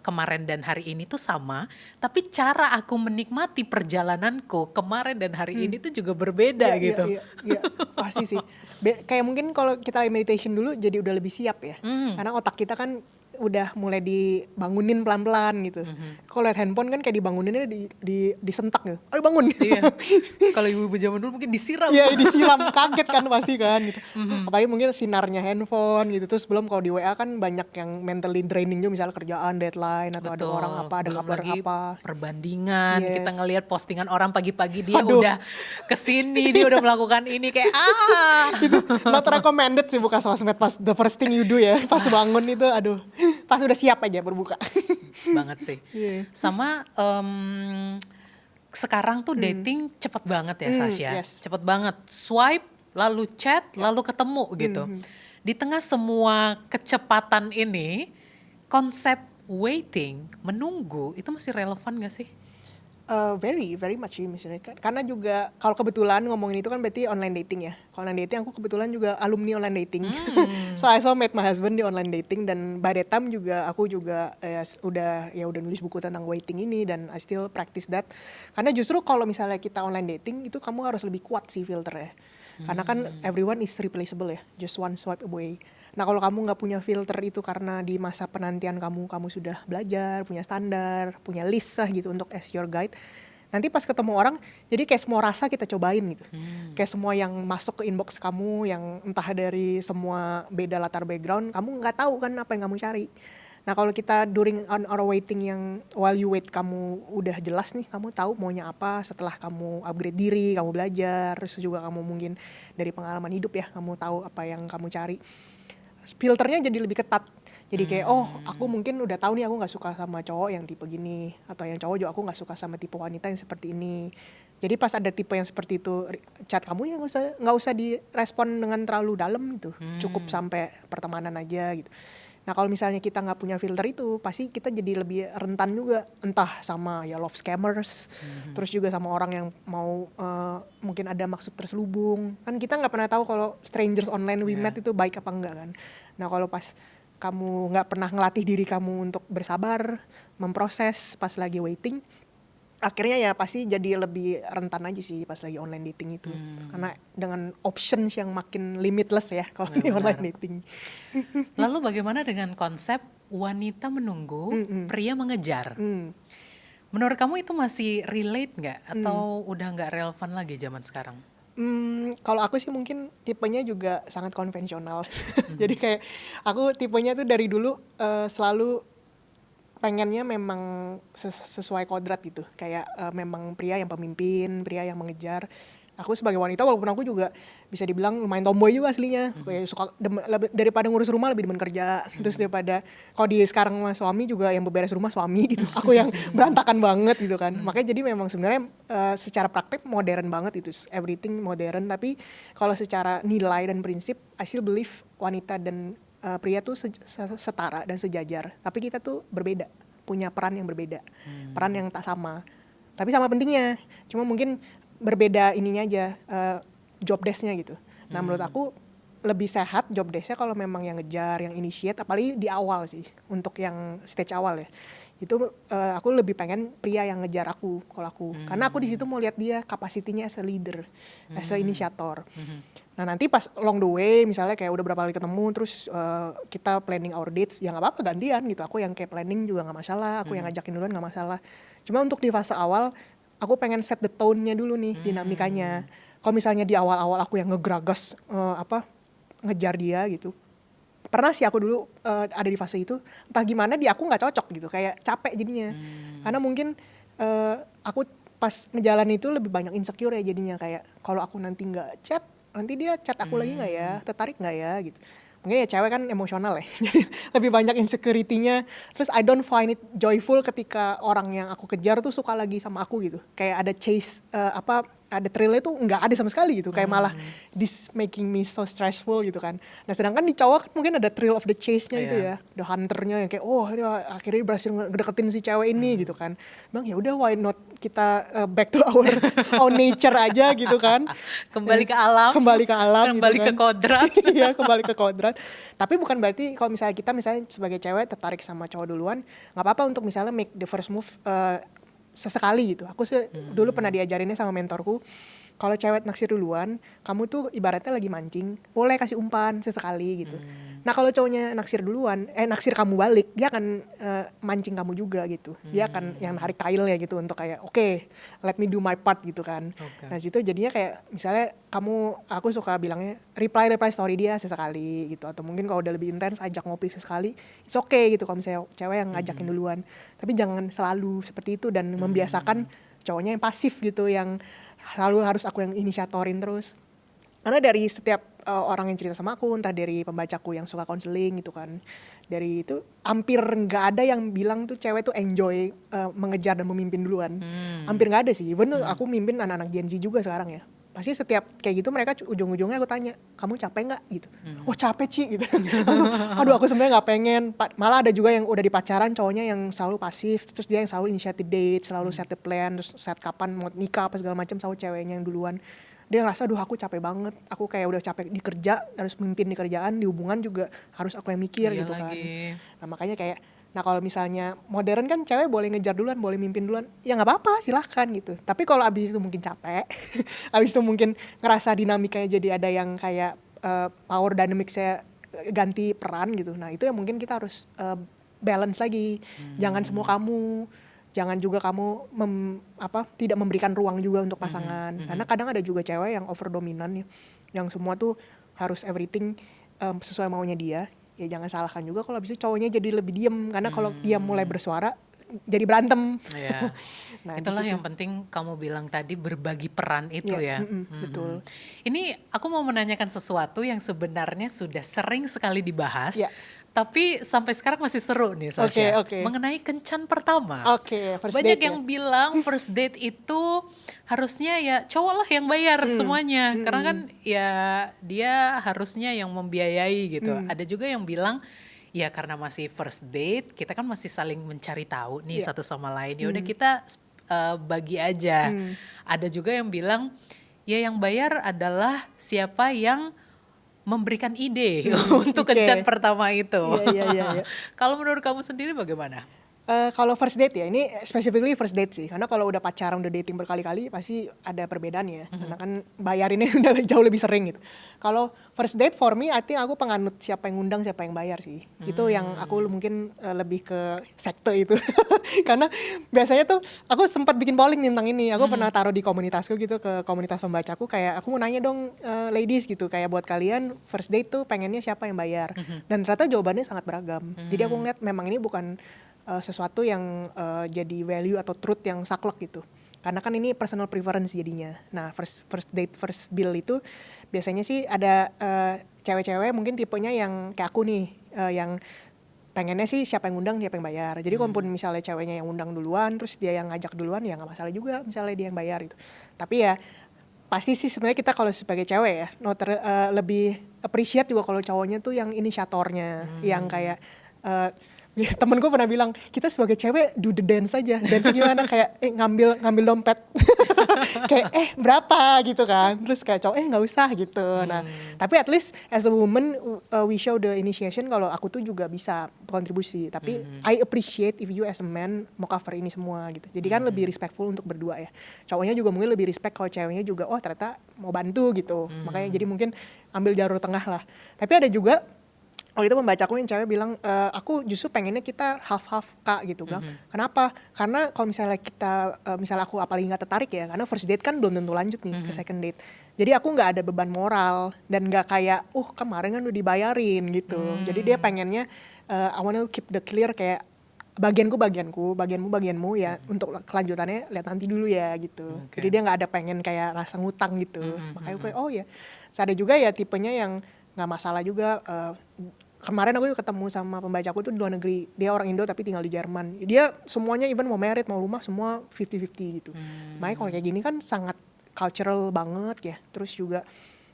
kemarin dan hari ini tuh sama, tapi cara aku menikmati perjalananku kemarin dan hari ini tuh juga berbeda gitu. Iya, pasti sih. Kayak mungkin kalau kita meditation dulu jadi udah lebih siap ya, karena otak kita kan udah mulai dibangunin pelan-pelan gitu. Kalau lihat handphone kan kayak dibanguninnya disentak gitu. Ayo bangun. Iya. Kalau ibu-ibu zaman dulu mungkin disiram. Iya, disiram, kaget kan pasti kan gitu. Apalagi mungkin sinarnya handphone gitu. Terus belum kalau di WA kan banyak yang mentally draining juga, misalnya kerjaan, deadline, atau ada orang apa, ada Belum kabar lagi apa. perbandingan, Yes. kita ngelihat postingan orang pagi-pagi dia Aduh. udah kesini, dia udah melakukan ini kayak Itu not recommended sih buka sosmed pas the first thing you do ya. Pas bangun itu aduh, pas udah siap aja berbuka. banget sih. Sama sekarang tuh dating cepet banget ya, Sasha. Yes. Cepet banget. Swipe, lalu chat, lalu ketemu gitu. Di tengah semua kecepatan ini, konsep waiting, menunggu, itu masih relevan gak sih? Very much sih misalnya. Karena juga kalau kebetulan ngomongin itu kan berarti online dating ya. Kalau online dating aku kebetulan juga alumni online dating. So I met my husband di online dating, dan by that time juga aku juga udah nulis buku tentang waiting ini, dan I still practice that. Karena justru kalau misalnya kita online dating itu kamu harus lebih kuat sih filternya. Karena kan everyone is replaceable ya, just one swipe away. Nah kalau kamu nggak punya filter itu karena di masa penantian kamu sudah belajar, punya standar, punya list lah gitu untuk as your guide. Nanti pas ketemu orang, jadi kayak semua rasa kita cobain gitu. Kayak semua yang masuk ke inbox kamu, yang entah dari semua beda latar background, kamu nggak tahu kan apa yang kamu cari. Nah kalau kita during on our waiting, yang while you wait kamu udah jelas nih, kamu tahu maunya apa setelah kamu upgrade diri, kamu belajar, terus juga kamu mungkin dari pengalaman hidup ya, kamu tahu apa yang kamu cari. Filternya jadi lebih ketat. Jadi kayak aku mungkin udah tahu nih aku nggak suka sama cowok yang tipe gini, atau yang cowok juga aku nggak suka sama tipe wanita yang seperti ini. Jadi pas ada tipe yang seperti itu, chat kamu ya nggak usah direspon dengan terlalu dalam gitu, cukup sampai pertemanan aja gitu. Nah kalau misalnya kita nggak punya filter itu, pasti kita jadi lebih rentan juga, entah sama ya love scammers, terus juga sama orang yang mau mungkin ada maksud terselubung. Kan kita nggak pernah tahu kalau strangers online we met itu baik apa enggak kan. Nah kalau pas kamu nggak pernah ngelatih diri kamu untuk bersabar, memproses pas lagi waiting, akhirnya ya pasti jadi lebih rentan aja sih pas lagi online dating itu. Karena dengan options yang makin limitless ya kalau di online dating. Lalu bagaimana dengan konsep wanita menunggu, pria mengejar? Menurut kamu itu masih relate nggak? Atau udah nggak relevan lagi zaman sekarang? Kalau aku sih mungkin tipenya juga sangat konvensional. Jadi kayak aku tipenya tuh dari dulu selalu pengennya memang sesuai kodrat gitu. Kayak memang pria yang pemimpin, pria yang mengejar. Aku sebagai wanita walaupun aku juga bisa dibilang lumayan tomboy juga aslinya. Kayak suka daripada ngurus rumah lebih demen kerja. Terus daripada kalau di sekarang sama suami juga yang beberes rumah suami gitu. Aku yang berantakan banget gitu kan. Makanya jadi memang sebenarnya secara praktek modern banget itu. Everything modern, tapi kalau secara nilai dan prinsip I still believe wanita dan pria tuh setara dan sejajar. Tapi kita tuh berbeda, punya peran yang berbeda. Peran yang tak sama. Tapi sama pentingnya. Cuma mungkin berbeda ininya aja, job desk-nya gitu. Nah menurut aku lebih sehat job desk-nya kalau memang yang ngejar, yang initiate, apalagi di awal sih, untuk yang stage awal ya. Itu aku lebih pengen pria yang ngejar aku kalau aku. Karena aku di situ mau lihat dia kapasitinya as a leader, as a inisiator. Nah nanti pas along the way misalnya kayak udah berapa kali ketemu terus kita planning our dates, ya nggak apa-apa gantian gitu. Aku yang kayak planning juga nggak masalah, aku yang ngajakin duluan nggak masalah. Cuma untuk di fase awal aku pengen set the tone-nya dulu nih, dinamikanya. Kalau misalnya di awal-awal aku yang ngegragas ngejar dia gitu. Pernah sih aku dulu ada di fase itu, entah gimana di aku nggak cocok gitu, kayak capek jadinya. Karena mungkin aku pas ngejalan itu lebih banyak insecure ya jadinya, kayak kalau aku nanti nggak chat, nanti dia chat aku lagi nggak ya, tertarik nggak ya gitu. Mungkin ya cewek kan emosional ya, jadi lebih banyak insecurity-nya. Terus I don't find it joyful ketika orang yang aku kejar tuh suka lagi sama aku gitu. Kayak ada chase, ada thrill-nya tuh nggak ada sama sekali gitu. Kayak malah this making me so stressful gitu kan. Nah sedangkan di cowok kan mungkin ada thrill of the chase-nya itu ya. The hunter-nya yang kayak, oh dia akhirnya berhasil ngedeketin si cewek ini gitu kan. Bang ya udah why not kita back to our nature aja gitu kan. Kembali ke alam. Kembali ke alam Kembali gitu ke kan. kodrat. Iya kembali ke kodrat. Tapi bukan berarti kalau misalnya kita misalnya sebagai cewek tertarik sama cowok duluan, nggak apa-apa untuk misalnya make the first move sesekali gitu. Aku dulu pernah diajarinnya sama mentorku, kalau cewek naksir duluan, kamu tuh ibaratnya lagi mancing, boleh kasih umpan sesekali gitu. Nah kalau cowoknya naksir duluan, naksir kamu balik, dia akan mancing kamu juga gitu. Dia akan yang narik kail ya gitu untuk kayak oke, let me do my part gitu kan. Okay. Nah situ jadinya kayak misalnya aku suka bilangnya reply story dia sesekali gitu. Atau mungkin kalau udah lebih intens ajak ngopi sesekali, it's okay gitu kalau misalnya cewek yang ngajakin duluan. Tapi jangan selalu seperti itu dan membiasakan cowoknya yang pasif gitu, yang selalu harus aku yang inisiatorin terus. Karena dari setiap orang yang cerita sama aku, entah dari pembacaku yang suka konseling gitu kan, dari itu hampir nggak ada yang bilang tuh cewek tuh enjoy mengejar dan memimpin duluan. Hampir nggak ada sih. Even aku mimpin anak-anak Gen Z juga sekarang ya. Pasti setiap kayak gitu mereka ujung-ujungnya aku tanya, kamu capek nggak gitu? Oh capek Ci gitu. Langsung, aduh aku sebenarnya nggak pengen. Malah ada juga yang udah di pacaran cowoknya yang selalu pasif, terus dia yang selalu initiative date, selalu set the plan, terus set kapan mau nikah apa segala macam, selalu ceweknya yang duluan. Dia ngerasa, aduh aku capek banget, aku kayak udah capek di kerja, harus memimpin di kerjaan, di hubungan juga harus aku yang mikir gitu kan. Nah makanya kayak, nah kalau misalnya modern kan cewek boleh ngejar duluan, boleh mimpin duluan, ya nggak apa-apa silahkan gitu. Tapi kalau abis itu mungkin capek, abis itu mungkin ngerasa dinamikanya jadi ada yang kayak power dynamics-nya ganti peran gitu. Nah itu yang mungkin kita harus balance lagi, jangan semua kamu. Jangan juga kamu tidak memberikan ruang juga untuk pasangan. Karena kadang ada juga cewek yang over dominan ya, yang semua tuh harus everything sesuai maunya dia. Ya jangan salahkan juga kalau abis itu cowoknya jadi lebih diem. Karena kalau dia mulai bersuara jadi berantem. Yeah. Nah, itulah yang penting kamu bilang tadi, berbagi peran itu ya. Betul. Ini aku mau menanyakan sesuatu yang sebenarnya sudah sering sekali dibahas. Yeah. Tapi sampai sekarang masih seru nih Sasha. Okay. Mengenai kencan pertama. First banyak date yang bilang first date itu harusnya ya cowok lah yang bayar semuanya. Karena kan ya dia harusnya yang membiayai gitu. Ada juga yang bilang ya karena masih first date, kita kan masih saling mencari tahu nih satu sama lain. Ya udah kita bagi aja. Ada juga yang bilang ya yang bayar adalah siapa yang memberikan ide untuk kencan pertama itu. Iya. Kalau menurut kamu sendiri bagaimana? Kalau first date ya, ini specifically first date sih. Karena kalau udah pacaran, udah dating berkali-kali pasti ada perbedaannya. Karena kan bayarinnya udah jauh lebih sering gitu. Kalau first date for me, I think aku penganut siapa yang ngundang, siapa yang bayar sih. Itu yang aku mungkin lebih ke sekte itu. Karena biasanya tuh aku sempat bikin polling tentang ini. Aku pernah taruh di komunitasku gitu, ke komunitas pembacaku. Kayak aku mau nanya dong ladies gitu, kayak buat kalian first date tuh pengennya siapa yang bayar. Dan ternyata jawabannya sangat beragam. Jadi aku ngeliat memang ini bukan sesuatu yang jadi value atau truth yang saklek gitu. Karena kan ini personal preference jadinya. Nah first date, first bill itu biasanya sih ada cewek-cewek mungkin tipenya yang kayak aku nih, yang pengennya sih siapa yang undang, siapa yang bayar. Jadi kalaupun misalnya ceweknya yang undang duluan, terus dia yang ngajak duluan, ya nggak masalah juga misalnya dia yang bayar gitu. Tapi ya pasti sih sebenarnya kita kalau sebagai cewek ya, lebih appreciate juga kalau cowoknya tuh yang inisiatornya, yang kayak Ya, temen gue pernah bilang, kita sebagai cewek do the dance aja. Dance gimana, kayak ngambil dompet. Kayak berapa gitu kan. Terus kayak cowok nggak usah gitu. Nah, tapi at least as a woman we show the initiation kalau aku tuh juga bisa kontribusi. Tapi I appreciate if you as a man mau cover ini semua gitu. Jadi kan lebih respectful untuk berdua ya. Cowoknya juga mungkin lebih respect kalau ceweknya juga ternyata mau bantu gitu. Makanya jadi mungkin ambil jalur tengah lah. Tapi ada juga waktu itu pembacaku yang cewek bilang, aku justru pengennya kita half-half kak gitu. Bilang, kenapa? Karena kalau misalnya kita, misalnya aku apalagi gak tertarik ya, karena first date kan belum tentu lanjut nih ke second date. Jadi aku gak ada beban moral, dan gak kayak, kemarin kan udah dibayarin gitu. Jadi dia pengennya, I wanna keep the clear kayak, bagianmu bagianmu ya, untuk kelanjutannya lihat nanti dulu ya gitu. Jadi dia gak ada pengen kayak rasa ngutang gitu. Makanya gue, ya. Terus ada juga ya tipenya yang gak masalah juga, kemarin aku ketemu sama pembacaku tuh di luar negeri. Dia orang Indo tapi tinggal di Jerman. Dia semuanya even mau married, mau rumah, semua 50-50 gitu. Makanya kalau kayak gini kan sangat cultural banget ya. Terus juga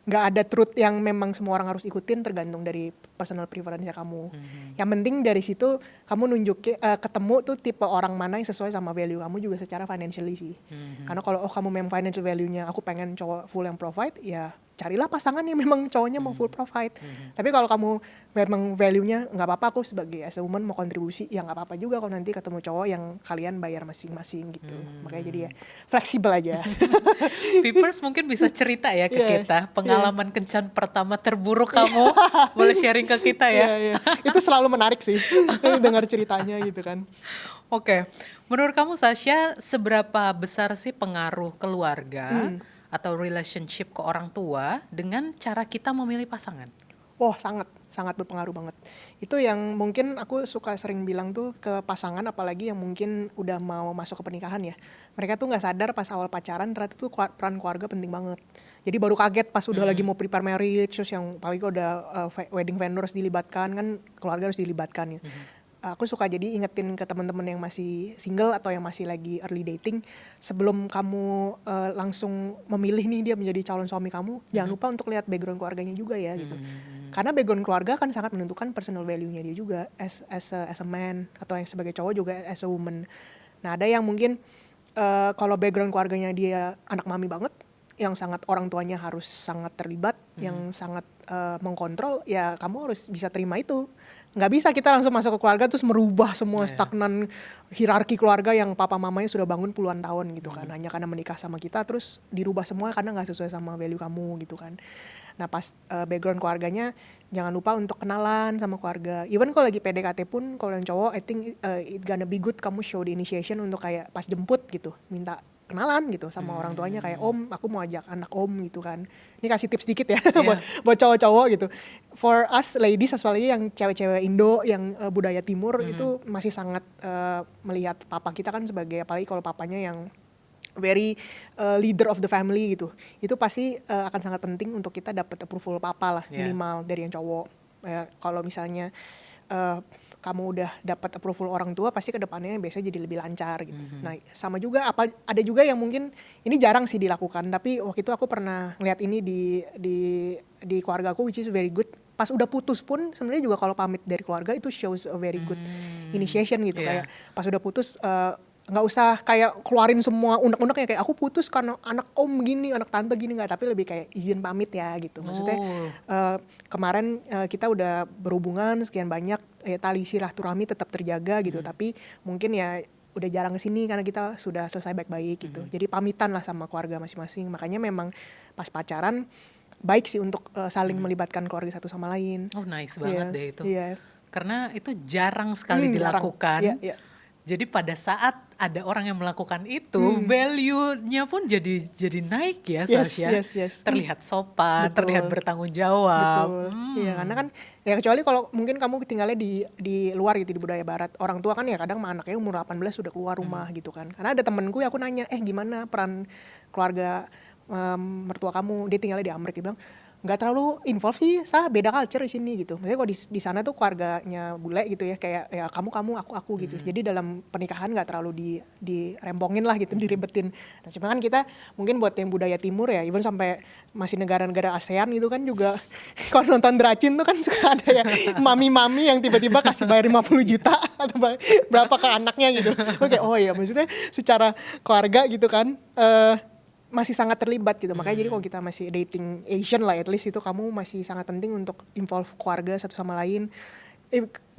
nggak ada truth yang memang semua orang harus ikutin, tergantung dari personal preference kamu. Yang penting dari situ kamu nunjukin, ketemu tuh tipe orang mana yang sesuai sama value kamu juga secara financially sih. Karena kalau kamu memang financial value-nya aku pengen cowok full yang provide, ya carilah pasangan yang memang cowoknya mau full provide. Tapi kalau kamu memang value-nya nggak apa-apa, aku sebagai as a woman mau kontribusi, ya nggak apa-apa juga kalau nanti ketemu cowok yang kalian bayar masing-masing gitu. Makanya jadi ya fleksibel aja. Peepers mungkin bisa cerita ya ke kita pengalaman kencan pertama terburuk kamu. Boleh sharing ke kita ya. Itu selalu menarik sih dengar ceritanya gitu kan. Oke, menurut kamu Sasha, seberapa besar sih pengaruh keluarga atau relationship ke orang tua dengan cara kita memilih pasangan? Sangat berpengaruh banget. Itu yang mungkin aku suka sering bilang tuh ke pasangan, apalagi yang mungkin udah mau masuk ke pernikahan ya. Mereka tuh nggak sadar pas awal pacaran ternyata tuh peran keluarga penting banget. Jadi baru kaget pas udah lagi mau prepare marriage, terus yang apalagi udah wedding vendors dilibatkan, kan keluarga harus dilibatkan ya. Aku suka jadi ingetin ke teman-teman yang masih single atau yang masih lagi early dating, sebelum kamu langsung memilih nih dia menjadi calon suami kamu, jangan lupa untuk lihat background keluarganya juga ya gitu. Karena background keluarga kan sangat menentukan personal value-nya dia juga as a man, atau yang sebagai cowok juga as a woman. Nah, ada yang mungkin kalau background keluarganya dia anak mami banget, yang sangat orang tuanya harus sangat terlibat, yang sangat mengkontrol, ya kamu harus bisa terima itu. Nggak bisa kita langsung masuk ke keluarga terus merubah semua stagnan hierarki keluarga yang papa mamanya sudah bangun puluhan tahun gitu kan. Hanya karena menikah sama kita terus dirubah semua karena nggak sesuai sama value kamu gitu kan. Nah pas background keluarganya jangan lupa untuk kenalan sama keluarga. Even kalau lagi PDKT pun kalau yang cowok I think it gonna be good kamu show the initiation untuk kayak pas jemput gitu. Minta kenalan gitu sama orang tuanya kayak om aku mau ajak anak om gitu kan. Ini kasih tips dikit ya buat cowok-cowok gitu. For us ladies apalagi yang cewek-cewek Indo yang budaya timur itu masih sangat melihat papa kita kan sebagai, apalagi kalau papanya yang very leader of the family gitu. Itu pasti akan sangat penting untuk kita dapat approval papa lah minimal dari yang cowok. Kalau misalnya kamu udah dapat approval orang tua, pasti kedepannya biasanya jadi lebih lancar gitu. Nah sama juga ada juga yang mungkin ini jarang sih dilakukan, tapi waktu itu aku pernah ngeliat ini di keluarga aku, which is very good. Pas udah putus pun sebenarnya juga kalau pamit dari keluarga itu shows a very good initiation gitu. Kayak pas udah putus nggak usah kayak keluarin semua unek-uneknya kayak aku putus karena anak om gini, anak tante gini, nggak, tapi lebih kayak izin pamit ya gitu. Maksudnya kemarin kita udah berhubungan sekian banyak, tali silaturahmi tetap terjaga gitu, tapi mungkin ya udah jarang kesini karena kita sudah selesai baik-baik gitu. Jadi pamitan lah sama keluarga masing-masing. Makanya memang pas pacaran baik sih untuk saling melibatkan keluarga satu sama lain. Oh nice banget deh itu. Iya. Karena itu jarang sekali dilakukan. Iya. Jadi pada saat ada orang yang melakukan itu, value-nya pun jadi naik ya Sasha. Yes. Terlihat sopan, Betul. terlihat bertanggung jawab. Betul. Iya, karena kan ya kecuali kalau mungkin kamu tinggalnya di luar gitu, di budaya barat. Orang tua kan ya kadang anaknya umur 18 sudah keluar rumah gitu kan. Karena ada temenku yang aku nanya, gimana peran keluarga mertua kamu? Dia tinggalnya di Amerika, dia bilang nggak terlalu involve sih, beda culture di sini gitu. Maksudnya kalau di sana tuh keluarganya bule gitu ya, kayak ya kamu aku gitu. Jadi dalam pernikahan nggak terlalu dirempongin lah gitu, diribetin. Nah cuma kan kita mungkin buat yang budaya timur ya, even sampai masih negara-negara ASEAN gitu kan juga kalau nonton Dracin tuh kan suka ada ya mami-mami yang tiba-tiba kasih bayar 50 juta atau berapa ke anaknya gitu. Oke, oh iya maksudnya secara keluarga gitu kan masih sangat terlibat gitu. Makanya jadi kalau kita masih dating Asian lah, at least itu kamu masih sangat penting untuk involve keluarga satu sama lain.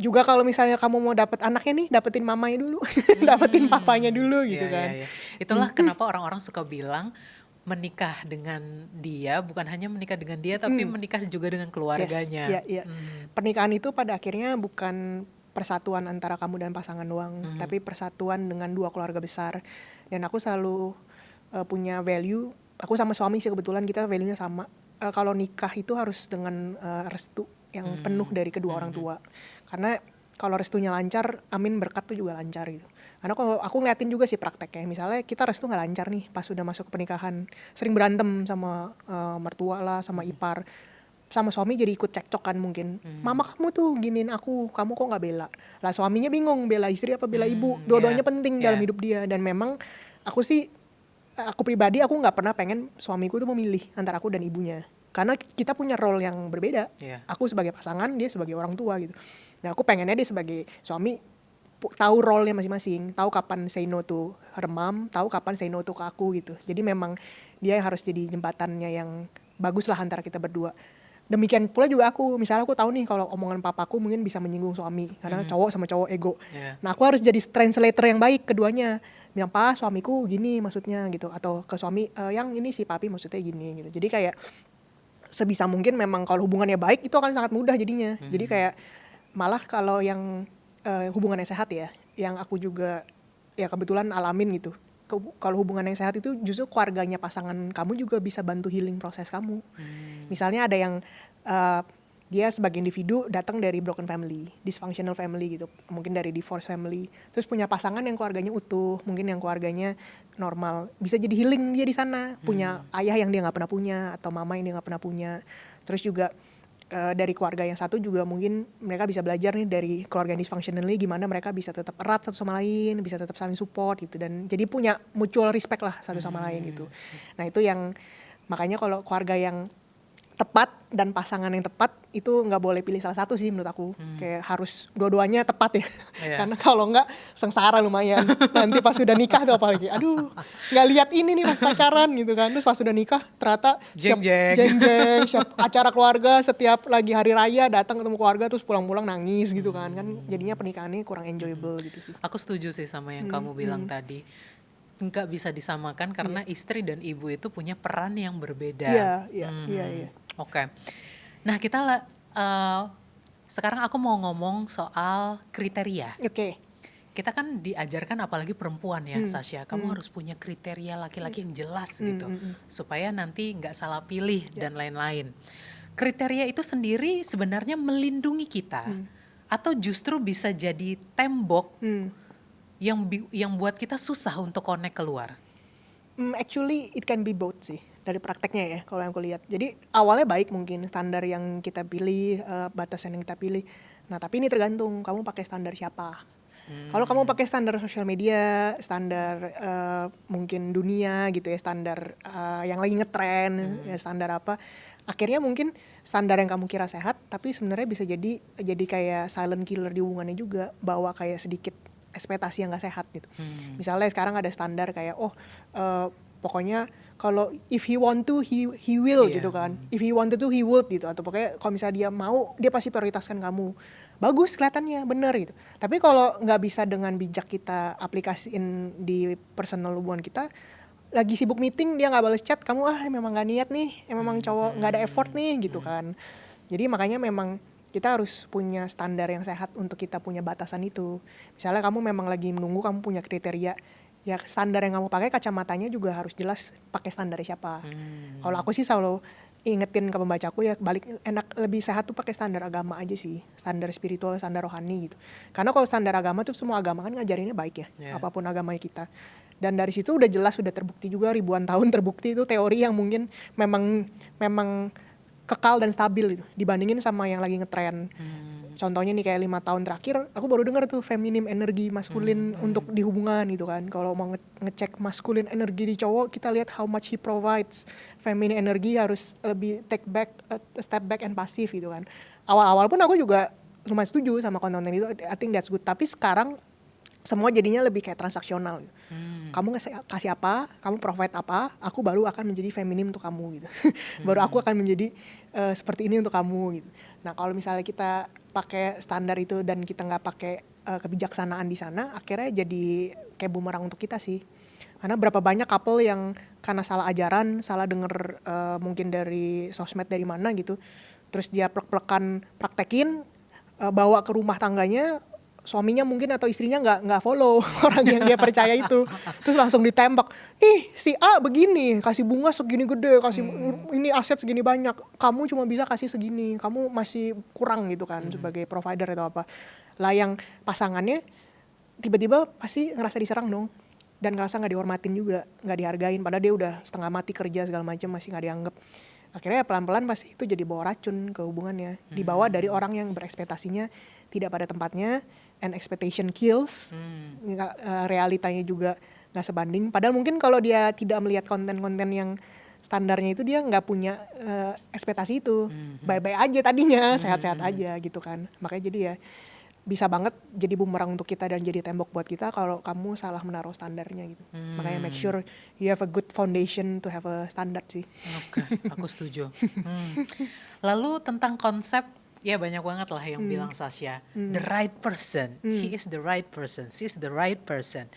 Juga kalau misalnya kamu mau dapet anaknya nih, dapetin mamanya dulu, dapetin papanya dulu gitu Iya, kan. iya, iya. Itulah kenapa orang-orang suka bilang menikah dengan dia bukan hanya menikah dengan dia tapi menikah juga dengan keluarganya. Yes, iya. Pernikahan itu pada akhirnya bukan persatuan antara kamu dan pasangan doang, tapi persatuan dengan dua keluarga besar. Dan aku selalu punya value, aku sama suami sih kebetulan kita value-nya sama. Kalau nikah itu harus dengan restu yang penuh dari kedua orang tua. Karena kalau restunya lancar, amin berkat tuh juga lancar gitu. Karena kalau aku ngeliatin juga sih prakteknya, misalnya kita restu nggak lancar nih pas sudah masuk ke pernikahan, sering berantem sama mertua lah, sama ipar, sama suami jadi ikut cekcokan mungkin. Mama kamu tuh giniin aku, kamu kok nggak bela? Lah suaminya bingung, bela istri apa bela ibu? Dua-duanya penting dalam hidup dia. Dan memang aku pribadi aku nggak pernah pengen suamiku tuh memilih antara aku dan ibunya. Karena kita punya role yang berbeda. Aku sebagai pasangan, dia sebagai orang tua gitu. Nah aku pengennya dia sebagai suami tahu role-nya masing-masing, tahu kapan say no to her mom, tahu kapan say no to ke aku gitu. Jadi memang dia yang harus jadi jembatannya yang bagus lah antara kita berdua. Demikian pula juga aku, misalnya aku tahu nih kalau omongan papaku mungkin bisa menyinggung suami, karena cowok sama cowok ego. Nah aku harus jadi translator yang baik keduanya. Bilang, "Pa, suamiku gini maksudnya," gitu. Atau ke suami, "Yang ini si papi maksudnya gini," gitu. Jadi kayak sebisa mungkin memang kalau hubungannya baik itu akan sangat mudah jadinya. Jadi kayak malah kalau yang hubungannya sehat ya, yang aku juga ya kebetulan alamin gitu. Kalau hubungan yang sehat itu justru keluarganya pasangan kamu juga bisa bantu healing proses kamu. Misalnya ada yang dia sebagai individu datang dari broken family, dysfunctional family gitu, mungkin dari divorce family, terus punya pasangan yang keluarganya utuh, mungkin yang keluarganya normal, bisa jadi healing dia di sana, punya ayah yang dia nggak pernah punya atau mama yang dia nggak pernah punya, terus juga dari keluarga yang satu juga mungkin mereka bisa belajar nih dari keluarga yang dysfunctional ini gimana mereka bisa tetap erat satu sama lain, bisa tetap saling support gitu, dan jadi punya mutual respect lah satu sama lain gitu. Nah itu yang makanya kalau keluarga yang tepat dan pasangan yang tepat itu nggak boleh pilih salah satu sih menurut aku. Kayak harus dua-duanya tepat ya. Karena kalau nggak sengsara lumayan. Nanti pas sudah nikah tuh apalagi, aduh nggak lihat ini nih pas pacaran gitu kan. Terus pas sudah nikah ternyata jeng-jeng, siap acara keluarga, setiap lagi hari raya datang ketemu keluarga terus pulang-pulang nangis gitu kan. Kan jadinya pernikahannya kurang enjoyable gitu sih. Aku setuju sih sama yang kamu bilang tadi. Nggak bisa disamakan karena istri dan ibu itu punya peran yang berbeda. Iya. Oke. Nah kita sekarang aku mau ngomong soal kriteria. Oke. Kita kan diajarkan apalagi perempuan ya Sasha, kamu harus punya kriteria laki-laki yang jelas gitu, supaya nanti nggak salah pilih dan lain-lain. Kriteria itu sendiri sebenarnya melindungi kita, atau justru bisa jadi tembok yang buat kita susah untuk connect keluar. Actually it can be both sih dari prakteknya ya kalau yang aku lihat. Jadi awalnya baik mungkin standar yang kita pilih, batasan yang kita pilih. Nah tapi ini tergantung kamu pakai standar siapa. Kalau kamu pakai standar sosial media, standar mungkin dunia gitu ya, standar yang lagi ngetren, ya standar apa, akhirnya mungkin standar yang kamu kira sehat, tapi sebenarnya bisa jadi kayak silent killer di hubungannya juga, bawa kayak sedikit ekspektasi yang gak sehat gitu. Misalnya sekarang ada standar kayak pokoknya kalau if he want to he will gitu kan. If he wanted to he would gitu, atau pokoknya kalau misalnya dia mau dia pasti prioritaskan kamu. Bagus kelihatannya, bener gitu. Tapi kalau nggak bisa dengan bijak kita aplikasiin di personal hubungan kita, lagi sibuk meeting dia nggak balas chat, kamu memang nggak niat nih, memang cowok nggak ada effort nih gitu kan. Jadi makanya memang kita harus punya standar yang sehat untuk kita punya batasan itu. Misalnya kamu memang lagi menunggu, kamu punya kriteria, ya standar yang kamu pakai, kacamatanya juga harus jelas pakai standar siapa. Kalau aku sih selalu ingetin ke pembacaku ya balik, enak lebih sehat tuh pakai standar agama aja sih, standar spiritual, standar rohani gitu. Karena kalau standar agama tuh semua agama kan ngajarinnya baik ya, apapun agamanya kita. Dan dari situ udah jelas, udah terbukti juga ribuan tahun terbukti itu teori yang mungkin memang kekal dan stabil gitu dibandingin sama yang lagi ngetren. Contohnya nih kayak 5 tahun terakhir aku baru dengar tuh feminim energi maskulin untuk di hubungan gitu kan. Kalau mau ngecek maskulin energi di cowok, kita lihat how much he provides. Feminine energi harus lebih take back, step back and pasif gitu kan. Awal-awal pun aku juga lumayan setuju sama konten itu. I think that's good. Tapi sekarang semua jadinya lebih kayak transaksional gitu. Kamu kasih apa, kamu provide apa, aku baru akan menjadi feminim untuk kamu gitu. Baru aku akan menjadi seperti ini untuk kamu gitu. Nah kalau misalnya kita pakai standar itu dan kita nggak pakai kebijaksanaan di sana, akhirnya jadi kayak bumerang untuk kita sih. Karena berapa banyak couple yang karena salah ajaran, salah denger mungkin dari sosmed dari mana gitu, terus dia plek-plekan praktekin, bawa ke rumah tangganya, suaminya mungkin atau istrinya nggak follow orang yang dia percaya itu, terus langsung ditembak, ih si A begini, kasih bunga segini gede, kasih ini aset segini banyak, kamu cuma bisa kasih segini, kamu masih kurang gitu kan sebagai provider atau apa. Lah yang pasangannya tiba-tiba pasti ngerasa diserang dong, dan ngerasa nggak dihormatin juga, nggak dihargain, padahal dia udah setengah mati kerja segala macam masih nggak dianggap. Akhirnya pelan-pelan pasti itu jadi bawa racun ke hubungannya, dibawa dari orang yang berekspektasinya tidak pada tempatnya, and expectation kills, realitanya juga nggak sebanding. Padahal mungkin kalau dia tidak melihat konten-konten yang standarnya itu, dia nggak punya ekspektasi itu, baik-baik aja tadinya, sehat-sehat aja gitu kan. Makanya jadi ya bisa banget jadi bumerang untuk kita dan jadi tembok buat kita kalau kamu salah menaruh standarnya gitu. Makanya make sure you have a good foundation to have a standard sih. Oke, aku setuju. Lalu tentang konsep, ya banyak banget lah yang bilang Sasha, the right person, he is the right person, she is the right person.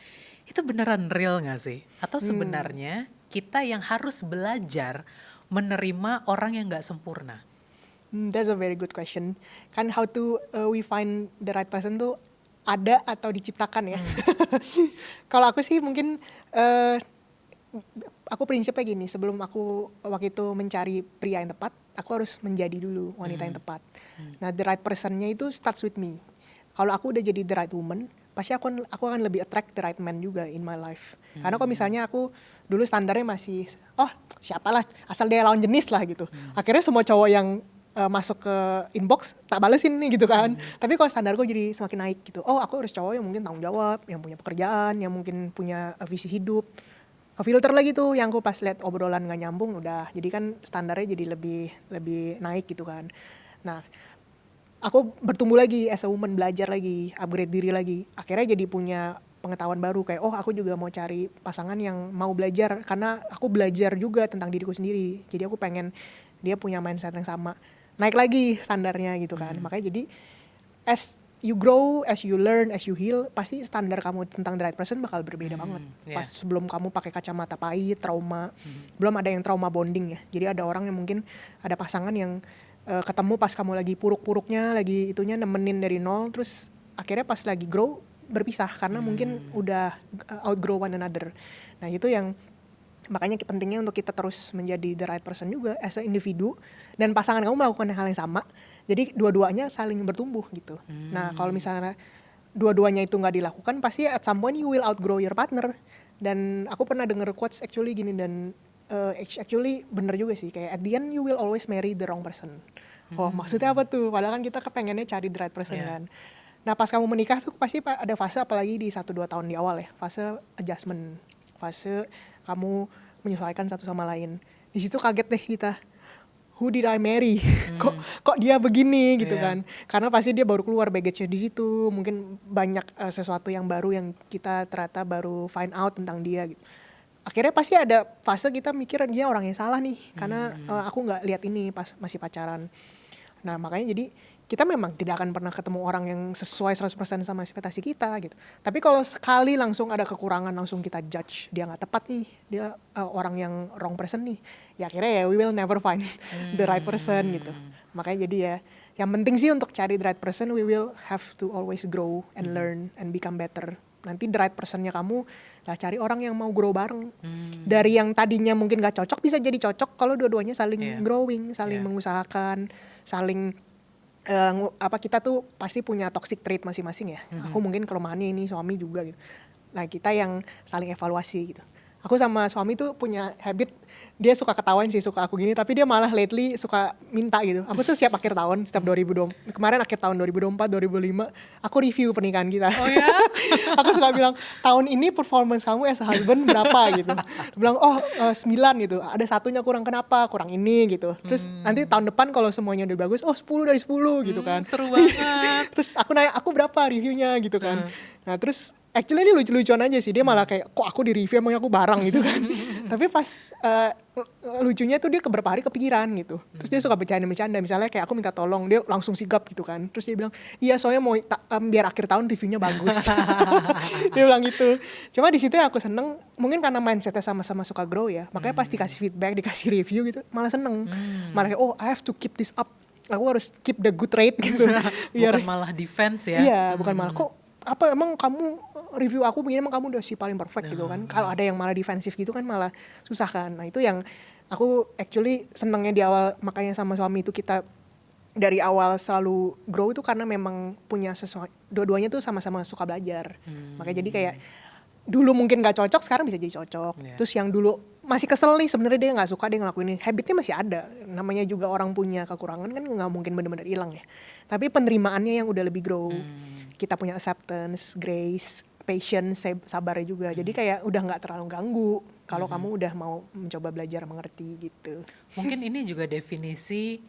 Itu beneran real gak sih? Atau sebenarnya kita yang harus belajar menerima orang yang gak sempurna? That's a very good question. Kan how to we find the right person tuh ada atau diciptakan ya. Kalau aku sih mungkin aku prinsipnya gini, sebelum aku waktu itu mencari pria yang tepat, aku harus menjadi dulu wanita yang tepat. Nah the right personnya itu starts with me. Kalau aku udah jadi the right woman, pasti aku akan lebih attract the right man juga in my life. Karena kalau misalnya aku dulu standarnya masih, oh siapalah, asal dia lawan jenis lah gitu. Akhirnya semua cowok yang masuk ke inbox tak balesin nih gitu kan. Tapi kalau standar gue jadi semakin naik gitu. Oh aku harus cowok yang mungkin tanggung jawab, yang punya pekerjaan, yang mungkin punya visi hidup. Ke filter lagi tuh yang aku pas lihat obrolan gak nyambung udah. Jadi kan standarnya jadi lebih naik gitu kan. Nah aku bertumbuh lagi as a woman, belajar lagi, upgrade diri lagi. Akhirnya jadi punya pengetahuan baru kayak oh aku juga mau cari pasangan yang mau belajar karena aku belajar juga tentang diriku sendiri. Jadi aku pengen dia punya mindset yang sama. Naik lagi standarnya gitu kan. Makanya jadi as you grow, as you learn, as you heal, pasti standar kamu tentang the right person bakal berbeda banget. Pas sebelum kamu pakai kacamata pahit, trauma, belum ada yang trauma bonding ya. Jadi ada orang yang mungkin ada pasangan yang ketemu pas kamu lagi puruk-puruknya, lagi itunya nemenin dari nol, terus akhirnya pas lagi grow berpisah karena mungkin udah outgrow one another. Nah itu yang makanya pentingnya untuk kita terus menjadi the right person juga as a individu, dan pasangan kamu melakukan hal yang sama, jadi dua-duanya saling bertumbuh gitu. Nah kalau misalnya dua-duanya itu nggak dilakukan, pasti at some point you will outgrow your partner. Dan aku pernah denger quotes actually gini, dan actually bener juga sih, kayak at the end you will always marry the wrong person. Oh maksudnya apa tuh? Padahal kan kita kepengennya cari the right person kan. Nah pas kamu menikah tuh pasti ada fase, apalagi di 1-2 tahun di awal ya, fase adjustment, fase kamu menyesuaikan satu sama lain. Di situ kaget deh kita, who did I marry? kok dia begini gitu kan? Karena pasti dia baru keluar baggage-nya di situ, mungkin banyak sesuatu yang baru yang kita ternyata baru find out tentang dia gitu. Akhirnya pasti ada fase kita mikir dia orang yang salah nih, karena aku nggak lihat ini pas masih pacaran. Nah makanya jadi kita memang tidak akan pernah ketemu orang yang sesuai 100% sama ekspektasi kita gitu. Tapi kalau sekali langsung ada kekurangan, langsung kita judge, dia gak tepat nih, dia orang yang wrong person nih, ya akhirnya ya we will never find the right person gitu. Makanya jadi ya yang penting sih untuk cari the right person, we will have to always grow and learn and become better. Nanti the right personnya kamu lah cari orang yang mau grow bareng. Dari yang tadinya mungkin gak cocok bisa jadi cocok kalau dua-duanya saling growing, saling mengusahakan, saling kita tuh pasti punya toxic trait masing-masing ya. Aku mungkin kelemahannya ini, suami juga gitu. Nah kita yang saling evaluasi gitu. Aku sama suami tuh punya habit, dia suka ketawain sih suka aku gini, tapi dia malah lately suka minta gitu. Aku tuh setiap akhir tahun, setiap 2020, kemarin akhir tahun 2024, 2005, aku review pernikahan kita. Oh ya? Aku suka bilang, tahun ini performance kamu as a husband berapa gitu. Dia bilang, 9 gitu, ada satunya kurang, kenapa? Kurang ini gitu. Terus nanti tahun depan kalau semuanya udah bagus, 10 dari 10 gitu kan. Seru banget. Terus aku nanya, aku berapa reviewnya gitu kan. Nah terus actually ini lucu-lucuan aja sih, dia malah kayak, kok aku di review emangnya aku barang gitu kan. Tapi pas lucunya tuh dia beberapa hari kepikiran gitu. Terus dia suka bercanda-bercanda, misalnya kayak aku minta tolong, dia langsung sigap gitu kan. Terus dia bilang, iya soalnya mau biar akhir tahun reviewnya bagus. Dia bilang gitu. Cuma di situ yang aku seneng, mungkin karena mindsetnya sama-sama suka grow ya, makanya pas dikasih feedback, dikasih review gitu, malah seneng. Malah kayak, I have to keep this up. Aku harus keep the good rate gitu. Bukan malah defense ya? Iya, bukan malah kok apa emang kamu review aku begini emang kamu udah si paling perfect gitu kan. Kalau ada yang malah defensif gitu kan malah susah kan. Nah itu yang aku actually senengnya di awal, makanya sama suami itu kita dari awal selalu grow itu karena memang punya sesuatu, dua-duanya tuh sama-sama suka belajar. Makanya jadi kayak dulu mungkin gak cocok, sekarang bisa jadi cocok. Terus yang dulu masih kesel nih sebenarnya dia nggak suka, dia ngelakuin ini, habitnya masih ada. Namanya juga orang punya kekurangan kan nggak mungkin benar-benar hilang ya. Tapi penerimaannya yang udah lebih grow. Kita punya acceptance, grace, patience, sabarnya juga. Jadi kayak udah nggak terlalu ganggu kalau kamu udah mau mencoba belajar mengerti gitu. Mungkin ini juga definisi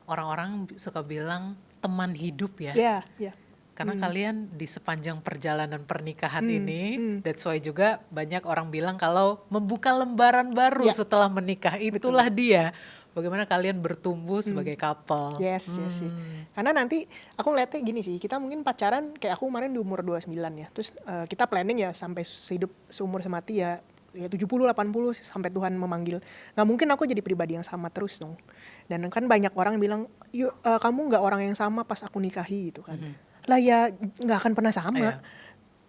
orang-orang suka bilang teman hidup ya. Iya, iya. Karena kalian di sepanjang perjalanan pernikahan ini, that's why juga banyak orang bilang kalau membuka lembaran baru setelah menikah, itulah dia. Bagaimana kalian bertumbuh sebagai couple. Yes, yes sih. Karena nanti aku ngeliatnya gini sih, kita mungkin pacaran kayak aku kemarin di umur 29 ya. Terus kita planning ya sampai hidup seumur semati ya 70, 80 sampai Tuhan memanggil. Nggak mungkin aku jadi pribadi yang sama terus dong. Dan kan banyak orang bilang, yuk kamu nggak orang yang sama pas aku nikahi gitu kan. Lah ya nggak akan pernah sama.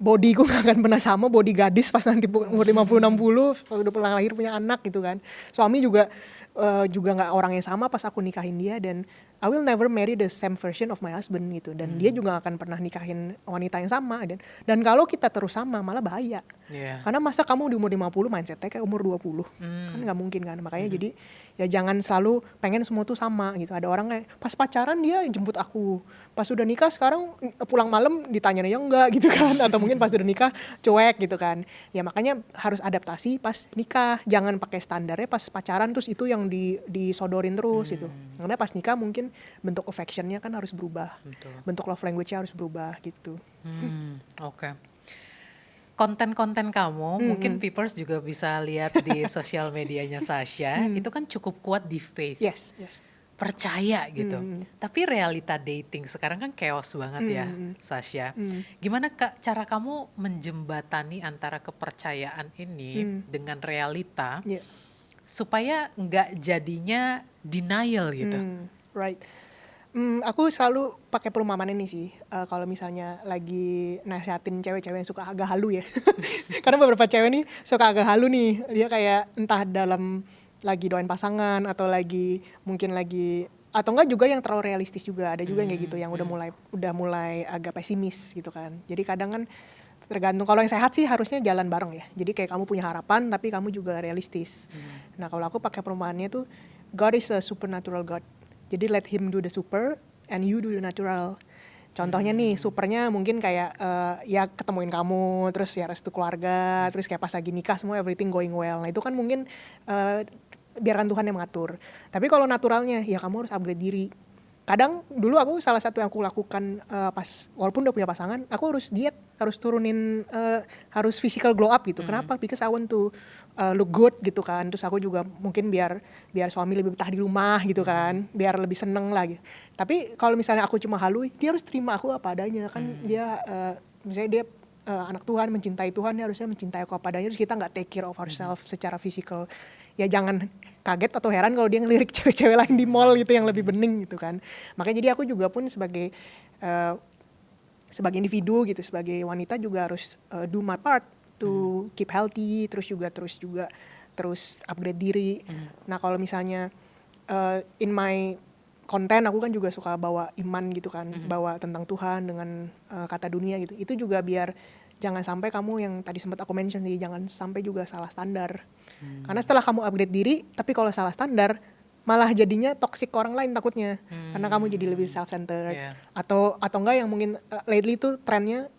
Bodyku gak akan pernah sama, body gadis pas nanti umur 50-60 udah pernah lahir punya anak gitu kan. Suami juga nggak orang yang sama pas aku nikahin dia, dan I will never marry the same version of my husband gitu, dan dia juga gak akan pernah nikahin wanita yang sama, dan kalau kita terus sama malah bahaya. Karena masa kamu di umur 50 mindsetnya kayak umur 20 kan nggak mungkin kan. Makanya jadi ya jangan selalu pengen semua tuh sama gitu. Ada orang kayak pas pacaran dia jemput aku, pas udah nikah sekarang pulang malam ditanya-nanya enggak gitu kan, atau mungkin pas udah nikah cuek gitu kan. Ya makanya harus adaptasi pas nikah, jangan pakai standarnya pas pacaran terus itu yang disodorin terus gitu. Karena pas nikah mungkin bentuk affectionnya kan harus berubah. Betul. Bentuk love language-nya harus berubah gitu. Oke. Konten-konten kamu mungkin Peepers juga bisa lihat di sosial medianya Sasha, itu kan cukup kuat di faith. Yes. Percaya gitu. Tapi realita dating sekarang kan chaos banget ya, Sasha. Gimana cara kamu menjembatani antara kepercayaan ini dengan realita supaya nggak jadinya denial gitu? Right. Aku selalu pakai perumpamaan ini sih, kalau misalnya lagi nasihatin cewek-cewek yang suka agak halu ya. Karena beberapa cewek nih suka agak halu nih, dia kayak entah dalam lagi doain pasangan atau mungkin lagi atau enggak juga yang terlalu realistis juga, ada juga yang kayak gitu yang udah mulai agak pesimis gitu kan. Jadi kadang kan tergantung, kalau yang sehat sih harusnya jalan bareng ya. Jadi kayak kamu punya harapan tapi kamu juga realistis. Nah kalau aku pakai perumpamannya tuh, God is a supernatural God. Jadi let him do the super and you do the natural. Contohnya nih, supernya mungkin kayak ya ketemuin kamu, terus ya restu keluarga, terus kayak pas lagi nikah semua everything going well. Nah itu kan mungkin biarkan Tuhan yang mengatur. Tapi kalau naturalnya ya kamu harus upgrade diri. Kadang dulu aku salah satu yang aku lakukan pas walaupun udah punya pasangan, aku harus diet, harus turunin, harus physical glow up gitu. Kenapa? Because I want to look good gitu kan. Terus aku juga mungkin biar suami lebih betah di rumah gitu kan, biar lebih seneng lah gitu. Tapi kalau misalnya aku cuma halu, dia harus terima aku apa adanya kan. Dia misalnya dia anak Tuhan, mencintai Tuhan, dia harusnya mencintai aku apa adanya. Terus kita nggak take care of ourselves secara physical. Ya jangan kaget atau heran kalau dia ngelirik cewek-cewek lain di mall gitu yang lebih bening gitu kan. Makanya jadi aku juga pun sebagai individu gitu, sebagai wanita juga harus do my part to keep healthy, terus upgrade diri. Nah kalau misalnya in my konten aku kan juga suka bawa iman gitu kan, bawa tentang Tuhan dengan kata dunia gitu. Itu juga biar jangan sampai kamu yang tadi sempat aku mention nih, jangan sampai juga salah standar. Karena setelah kamu upgrade diri, tapi kalau salah standar malah jadinya toxic ke orang lain takutnya. Karena kamu jadi lebih self-centered. Yeah. Atau enggak yang mungkin lately tuh trennya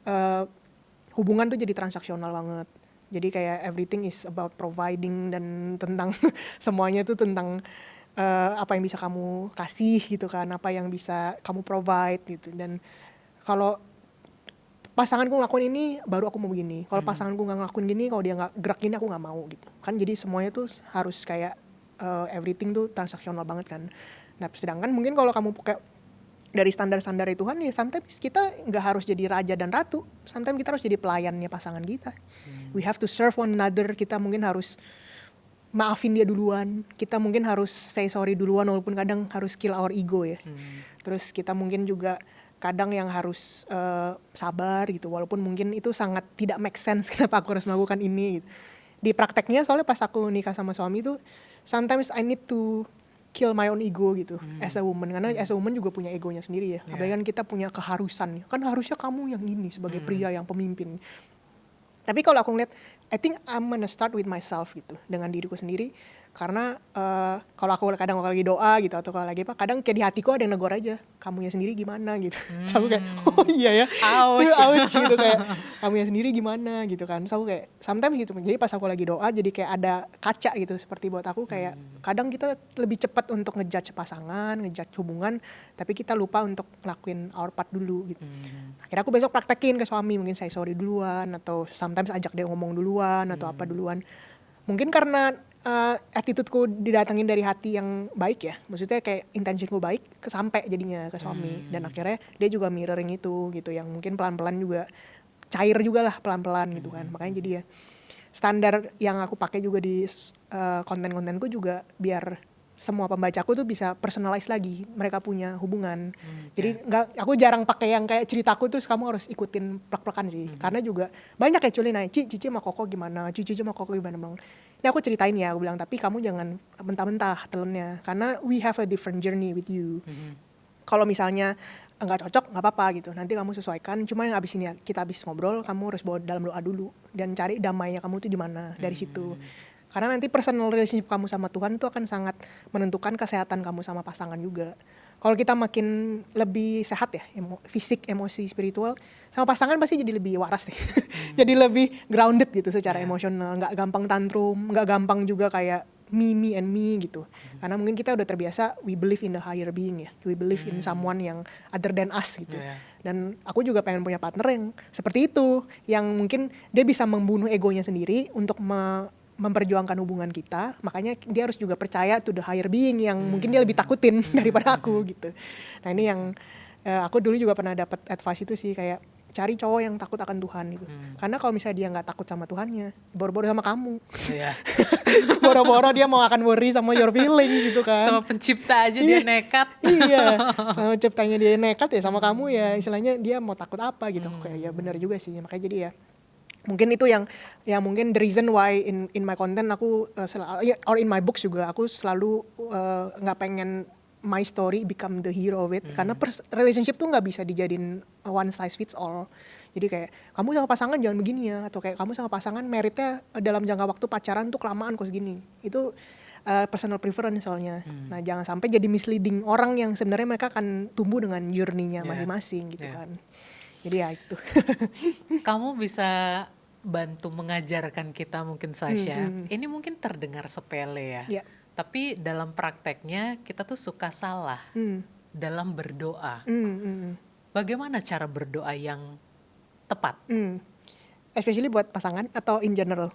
hubungan tuh jadi transaksional banget. Jadi kayak everything is about providing dan tentang semuanya tuh tentang apa yang bisa kamu kasih gitu kan, apa yang bisa kamu provide gitu. Dan kalau pasanganku ngelakuin ini baru aku mau begini, kalau pasanganku nggak ngelakuin gini, kalau dia nggak gerak gini aku nggak mau gitu kan. Jadi semuanya tuh harus kayak everything tuh transaksional banget kan. Nah sedangkan mungkin kalau kamu pakai dari standar-standar Tuhan ya, sometimes kita nggak harus jadi raja dan ratu, sometimes kita harus jadi pelayannya pasangan kita. We have to serve one another. Kita mungkin harus maafin dia duluan, kita mungkin harus say sorry duluan, walaupun kadang harus kill our ego ya. Terus kita mungkin juga kadang yang harus sabar gitu, walaupun mungkin itu sangat tidak make sense kenapa aku harus melakukan ini gitu. Di prakteknya soalnya pas aku nikah sama suami itu, sometimes I need to kill my own ego gitu as a woman, karena as a woman juga punya egonya sendiri ya. Apalagi kan kita punya keharusan, kan harusnya kamu yang ini sebagai pria yang pemimpin. Tapi kalau aku ngeliat, I think I'm gonna start with myself gitu, dengan diriku sendiri. Karena kalau aku kadang lagi doa gitu, atau kalau lagi apa, kadang kayak di hatiku ada yang negor aja, kamunya sendiri gimana gitu. So aku kayak, oh iya ya, ouch gitu, kayak kamunya sendiri gimana gitu kan. So aku kayak, sometimes gitu, jadi pas aku lagi doa, jadi kayak ada kaca gitu, seperti buat aku kayak, kadang kita lebih cepat untuk ngejudge pasangan, ngejudge hubungan, tapi kita lupa untuk ngelakuin our part dulu gitu. Akhirnya aku besok praktekin ke suami, mungkin saya sorry duluan, atau sometimes ajak dia ngomong duluan, atau apa duluan. Mungkin karena attitude-ku didatangin dari hati yang baik ya, maksudnya kayak intention-ku baik, kesampe jadinya ke suami. Dan akhirnya dia juga mirroring itu gitu, yang mungkin pelan-pelan juga cair juga lah pelan-pelan gitu kan. Makanya jadi ya standar yang aku pakai juga di konten-kontenku juga biar semua pembacaku tuh bisa personalize lagi, mereka punya hubungan. Jadi aku jarang pakai yang kayak ceritaku terus kamu harus ikutin plek-plekan sih. Karena juga banyak ya Culi nanya, Cici sama Koko gimana, Cici sama Koko gimana bang. Ini aku ceritain ya, aku bilang tapi kamu jangan mentah-mentah telennya, karena we have a different journey with you. Kalau misalnya nggak cocok nggak apa-apa gitu, nanti kamu sesuaikan. Cuma yang abis ini kita abis ngobrol, kamu harus bawa dalam doa dulu dan cari damainya kamu tuh di mana dari situ. Karena nanti personal relationship kamu sama Tuhan itu akan sangat menentukan kesehatan kamu sama pasangan juga. Kalau kita makin lebih sehat ya, fisik, emosi, spiritual, sama pasangan pasti jadi lebih waras nih. Jadi lebih grounded gitu secara emosional, nggak gampang tantrum, nggak gampang juga kayak me and me gitu. Karena mungkin kita udah terbiasa, we believe in the higher being ya, we believe in someone yang other than us gitu. Dan aku juga pengen punya partner yang seperti itu, yang mungkin dia bisa membunuh egonya sendiri untuk memperjuangkan hubungan kita. Makanya dia harus juga percaya to the higher being yang mungkin dia lebih takutin daripada aku gitu. Nah ini yang aku dulu juga pernah dapat advice itu sih, kayak cari cowok yang takut akan Tuhan gitu. Karena kalau misalnya dia nggak takut sama Tuhannya, boro-boro sama kamu. Boro-boro dia mau akan worry sama your feelings gitu kan. Sama pencipta aja dia nekat. Iya, sama penciptanya dia nekat ya, sama kamu ya istilahnya dia mau takut apa gitu. Kayak ya benar juga sih. Makanya jadi ya mungkin itu yang mungkin the reason why in my content aku or in my books juga aku selalu nggak pengen my story become the hero of it. Karena relationship tuh nggak bisa dijadiin one size fits all. Jadi kayak kamu sama pasangan jangan begini ya, atau kayak kamu sama pasangan meritnya dalam jangka waktu pacaran tuh kelamaan kok segini. Itu personal preference soalnya. Nah jangan sampai jadi misleading orang yang sebenarnya mereka akan tumbuh dengan journey-nya masing-masing gitu kan. Jadi ya itu. Kamu bisa bantu mengajarkan kita mungkin Sasha. Ini mungkin terdengar sepele ya. Tapi dalam prakteknya kita tuh suka salah dalam berdoa. Bagaimana cara berdoa yang tepat? Especially buat pasangan atau in general?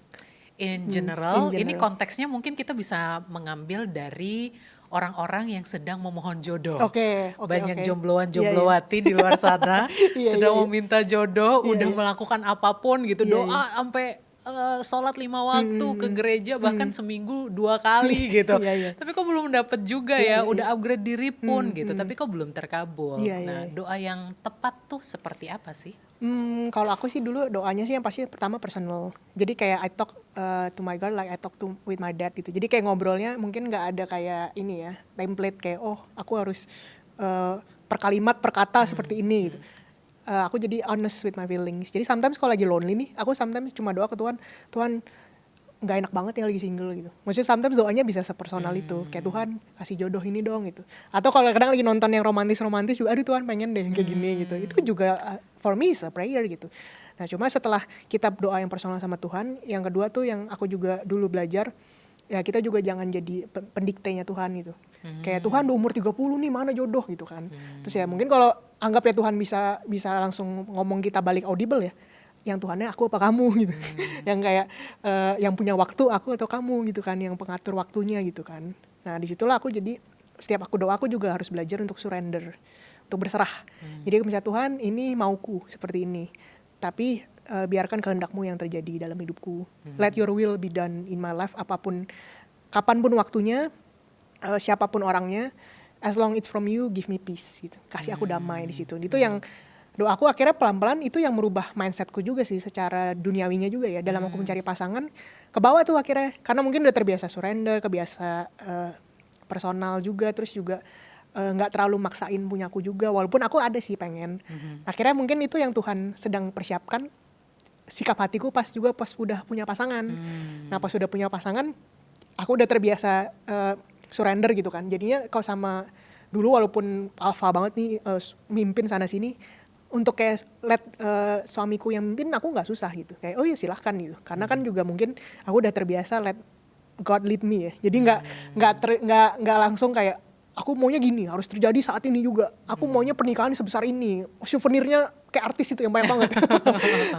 In general, ini konteksnya mungkin kita bisa mengambil dari orang-orang yang sedang memohon jodoh. Banyak jombloan-jomblowati di luar sana sedang meminta jodoh, udah melakukan apapun gitu, doa sampai sholat 5 waktu ke gereja bahkan seminggu 2 kali gitu. Tapi kok belum dapet juga ya, udah upgrade diri pun gitu, tapi kok belum terkabul. Nah, doa yang tepat tuh seperti apa sih? Kalau aku sih dulu doanya sih yang pasti pertama personal. Jadi kayak I talk to my God like I talk to with my dad gitu. Jadi kayak ngobrolnya mungkin nggak ada kayak ini ya template kayak oh aku harus per kalimat per kata seperti ini gitu. aku jadi honest with my feelings. Jadi sometimes kalau lagi lonely nih, aku sometimes cuma doa ke Tuhan, Tuhan nggak enak banget ya lagi single gitu. Maksudnya sometimes doanya bisa sepersonal itu, kayak Tuhan kasih jodoh ini dong gitu. Atau kalau kadang lagi nonton yang romantis juga, aduh Tuhan pengen deh yang kayak gini gitu. Itu juga for me is a prayer gitu. Nah cuma setelah kita doa yang personal sama Tuhan, yang kedua tuh yang aku juga dulu belajar, ya kita juga jangan jadi pendiktenya Tuhan gitu. Kayak Tuhan di umur 30 nih mana jodoh gitu kan. Terus ya mungkin kalau anggap ya Tuhan bisa langsung ngomong kita balik audible ya, yang Tuhannya aku apa kamu gitu. Yang kayak yang punya waktu aku atau kamu gitu kan, yang pengatur waktunya gitu kan. Nah disitulah aku jadi setiap aku doa aku juga harus belajar untuk surrender, untuk berserah. Jadi misalnya Tuhan ini mauku seperti ini, tapi biarkan kehendakmu yang terjadi dalam hidupku. Let your will be done in my life, apapun, kapanpun waktunya, siapapun orangnya, as long it's from you, give me peace gitu. Kasih aku damai di situ. Itu yang doaku akhirnya pelan-pelan itu yang merubah mindsetku juga sih secara duniawinya juga ya. Dalam aku mencari pasangan, ke bawah tuh akhirnya. Karena mungkin udah terbiasa surrender, kebiasa personal juga, terus juga nggak terlalu maksain punyaku juga. Walaupun aku ada sih pengen. Akhirnya mungkin itu yang Tuhan sedang persiapkan sikap hatiku pas udah punya pasangan. Nah pas udah punya pasangan, aku udah terbiasa surrender gitu kan. Jadinya kalau sama dulu walaupun alpha banget nih mimpin sana sini, untuk kayak let suamiku yang mimpin aku nggak susah gitu. Kayak oh ya silahkan gitu. Karena kan juga mungkin aku udah terbiasa let God lead me ya. Jadi nggak langsung kayak aku maunya gini, harus terjadi saat ini juga. Aku maunya pernikahan sebesar ini. Souvenirnya kayak artis itu yang banyak banget.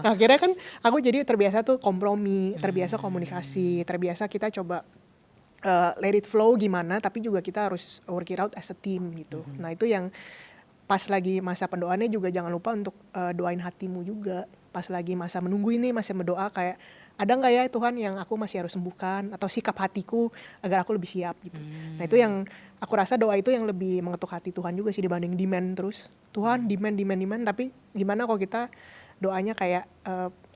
Nah, akhirnya kan aku jadi terbiasa tuh kompromi, terbiasa komunikasi, terbiasa kita coba let it flow gimana, tapi juga kita harus work it out as a team gitu. Nah, itu yang pas lagi masa pendoaannya juga jangan lupa untuk doain hatimu juga. Pas lagi masa menunggu ini masih berdoa kayak ada nggak ya Tuhan yang aku masih harus sembuhkan, atau sikap hatiku agar aku lebih siap gitu. Nah itu yang aku rasa doa itu yang lebih mengetuk hati Tuhan juga sih dibanding demand terus. Tuhan demand, tapi gimana kalau kita doanya kayak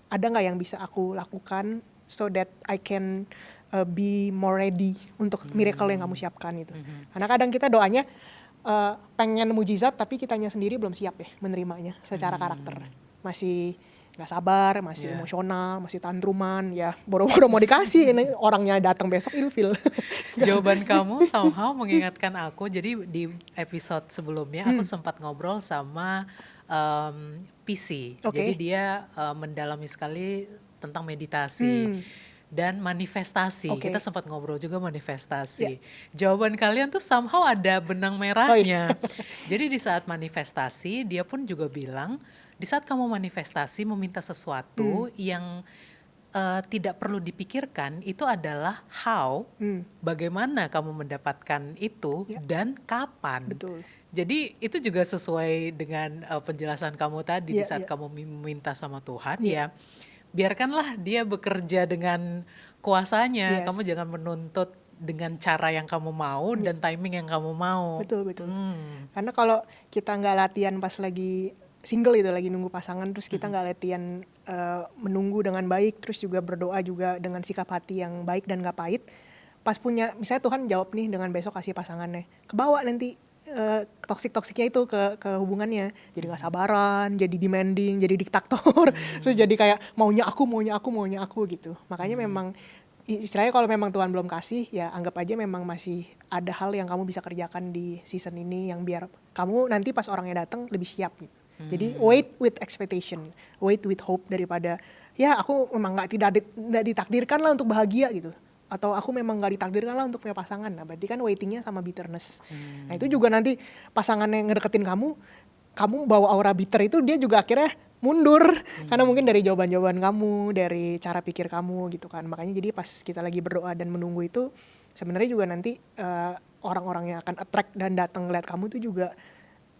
ada nggak yang bisa aku lakukan so that I can be more ready untuk miracle yang kamu siapkan itu. Karena kadang kita doanya pengen mujizat tapi kitanya sendiri belum siap ya menerimanya secara karakter. Masih nggak sabar, masih emosional, masih tantruman, ya boro-boro mau dikasih, ini orangnya datang besok ilfil. Jawaban kamu somehow mengingatkan aku. Jadi di episode sebelumnya aku sempat ngobrol sama PC. Jadi dia mendalami sekali tentang meditasi dan manifestasi. Kita sempat ngobrol juga manifestasi. Jawaban kalian tuh somehow ada benang merahnya. Jadi di saat manifestasi dia pun juga bilang, di saat kamu manifestasi meminta sesuatu yang tidak perlu dipikirkan, itu adalah how, bagaimana kamu mendapatkan itu dan kapan. Betul. Jadi itu juga sesuai dengan penjelasan kamu tadi di saat kamu meminta sama Tuhan, ya biarkanlah dia bekerja dengan kuasanya. Kamu jangan menuntut dengan cara yang kamu mau dan timing yang kamu mau. Betul. Karena kalau kita nggak latihan pas lagi single itu, lagi nunggu pasangan, terus kita nggak latihan menunggu dengan baik, terus juga berdoa juga dengan sikap hati yang baik dan nggak pahit. Pas punya, misalnya Tuhan jawab nih dengan besok kasih pasangannya, kebawa nanti toksik-toksiknya itu ke hubungannya, jadi nggak sabaran, jadi demanding, jadi diktator, terus jadi kayak maunya aku gitu. Makanya memang istilahnya kalau memang Tuhan belum kasih, ya anggap aja memang masih ada hal yang kamu bisa kerjakan di season ini yang biar kamu nanti pas orangnya datang lebih siap gitu. Jadi wait with expectation, wait with hope, daripada ya aku memang nggak ditakdirkan lah untuk bahagia gitu. Atau aku memang gak ditakdirkan lah untuk punya pasangan. Nah berarti kan waitingnya sama bitterness. Nah itu juga nanti pasangan yang ngedeketin kamu bawa aura bitter itu, dia juga akhirnya mundur. Karena mungkin dari jawaban-jawaban kamu, dari cara pikir kamu gitu kan. Makanya jadi pas kita lagi berdoa dan menunggu itu, sebenarnya juga nanti orang-orang yang akan attract dan datang ngeliat kamu itu juga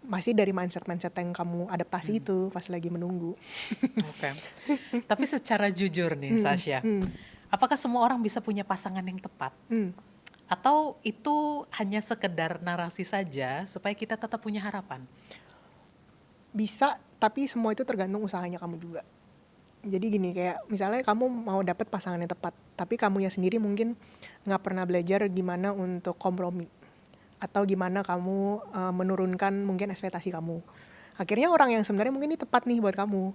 masih dari mindset-mindset yang kamu adaptasi itu pas lagi menunggu. Oke. Tapi secara jujur nih Sasha, apakah semua orang bisa punya pasangan yang tepat? Atau itu hanya sekedar narasi saja supaya kita tetap punya harapan? Bisa, tapi semua itu tergantung usahanya kamu juga. Jadi gini, kayak misalnya kamu mau dapet pasangan yang tepat, tapi kamunya sendiri mungkin gak pernah belajar gimana untuk kompromi. Atau gimana kamu menurunkan mungkin ekspektasi kamu. akhirnya orang yang sebenarnya mungkin ini tepat nih buat kamu.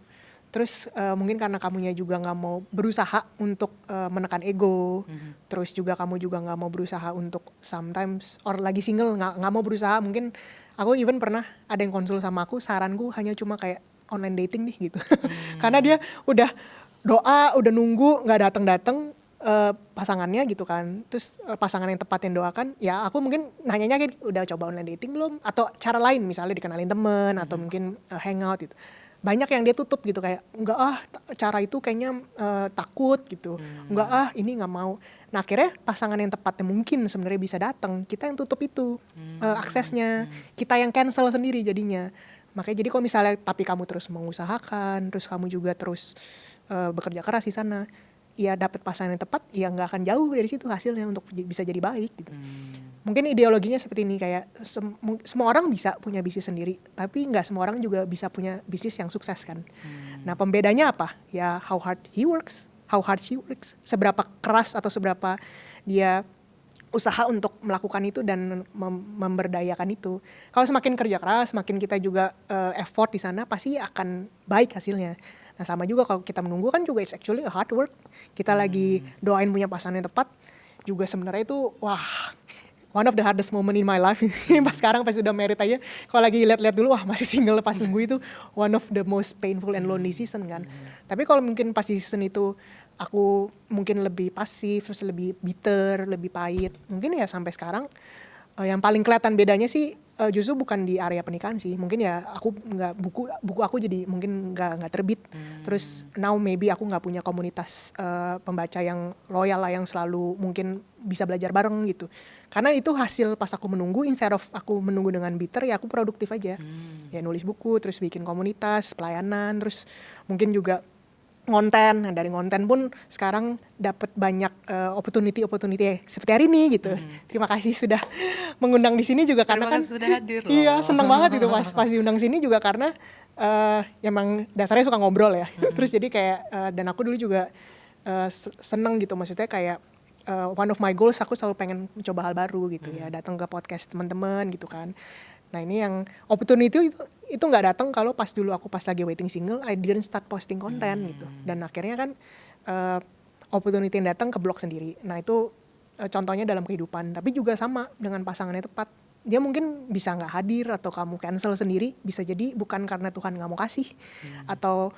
Terus mungkin karena kamunya juga nggak mau berusaha untuk menekan ego, terus juga kamu juga nggak mau berusaha untuk sometimes or lagi single nggak mau berusaha. Mungkin aku even pernah ada yang konsul sama aku, saranku hanya cuma kayak online dating nih gitu. Karena dia udah doa, udah nunggu nggak datang pasangannya gitu kan. Terus pasangan yang tepat yang doakan, ya aku mungkin nanyanya kayak udah coba online dating belum? Atau cara lain misalnya dikenalin temen atau mungkin hangout gitu. Banyak yang dia tutup gitu kayak enggak cara itu kayaknya takut gitu, enggak ini nggak mau. Nah akhirnya pasangan yang tepatnya mungkin sebenarnya bisa datang, kita yang tutup itu aksesnya, kita yang cancel sendiri jadinya. Makanya jadi kalau misalnya tapi kamu terus mengusahakan, terus kamu juga terus bekerja keras di sana, ya dapat pasangan yang tepat, ya nggak akan jauh dari situ hasilnya untuk bisa jadi baik gitu. Mungkin ideologinya seperti ini kayak semua orang bisa punya bisnis sendiri, tapi nggak semua orang juga bisa punya bisnis yang sukses kan. Nah pembedanya apa? Ya how hard he works, how hard she works, seberapa keras atau seberapa dia usaha untuk melakukan itu dan memberdayakan itu. Kalau semakin kerja keras, semakin kita juga effort di sana, pasti akan baik hasilnya. Nah sama juga kalau kita menunggu kan juga it's actually a hard work. Kita lagi doain punya pasangan yang tepat, juga sebenarnya itu wah one of the hardest moment in my life. Pas sekarang pas udah married aja, kalau lagi lihat-lihat dulu wah masih single pas nunggu itu one of the most painful and lonely season kan. Tapi kalau mungkin pas season itu aku mungkin lebih pasif, terus lebih bitter, lebih pahit. Mungkin ya sampai sekarang yang paling kelihatan bedanya sih justru bukan di area pernikahan sih. Mungkin ya aku nggak buku aku jadi mungkin nggak terbit. Terus now maybe aku nggak punya komunitas pembaca yang loyal lah, yang selalu mungkin bisa belajar bareng gitu. Karena itu hasil pas aku menunggu, instead of aku menunggu dengan bitter, ya aku produktif aja. Ya nulis buku, terus bikin komunitas, pelayanan, terus mungkin juga ngonten. Nah, dari ngonten pun sekarang dapat banyak opportunity seperti hari ini gitu. Terima kasih sudah mengundang di sini juga karena kan sudah hadir loh. Iya, seneng banget itu pas diundang sini juga karena emang dasarnya suka ngobrol ya. Terus jadi kayak dan aku dulu juga seneng gitu, maksudnya kayak one of my goals aku selalu pengen mencoba hal baru gitu ya, datang ke podcast teman-teman gitu kan. Nah ini yang opportunity itu nggak datang kalau pas dulu aku pas lagi waiting single, I didn't start posting konten gitu. Dan akhirnya kan opportunity yang datang ke blog sendiri. Nah itu contohnya dalam kehidupan, tapi juga sama dengan pasangannya tepat. Dia mungkin bisa nggak hadir atau kamu cancel sendiri, bisa jadi bukan karena Tuhan nggak mau kasih, atau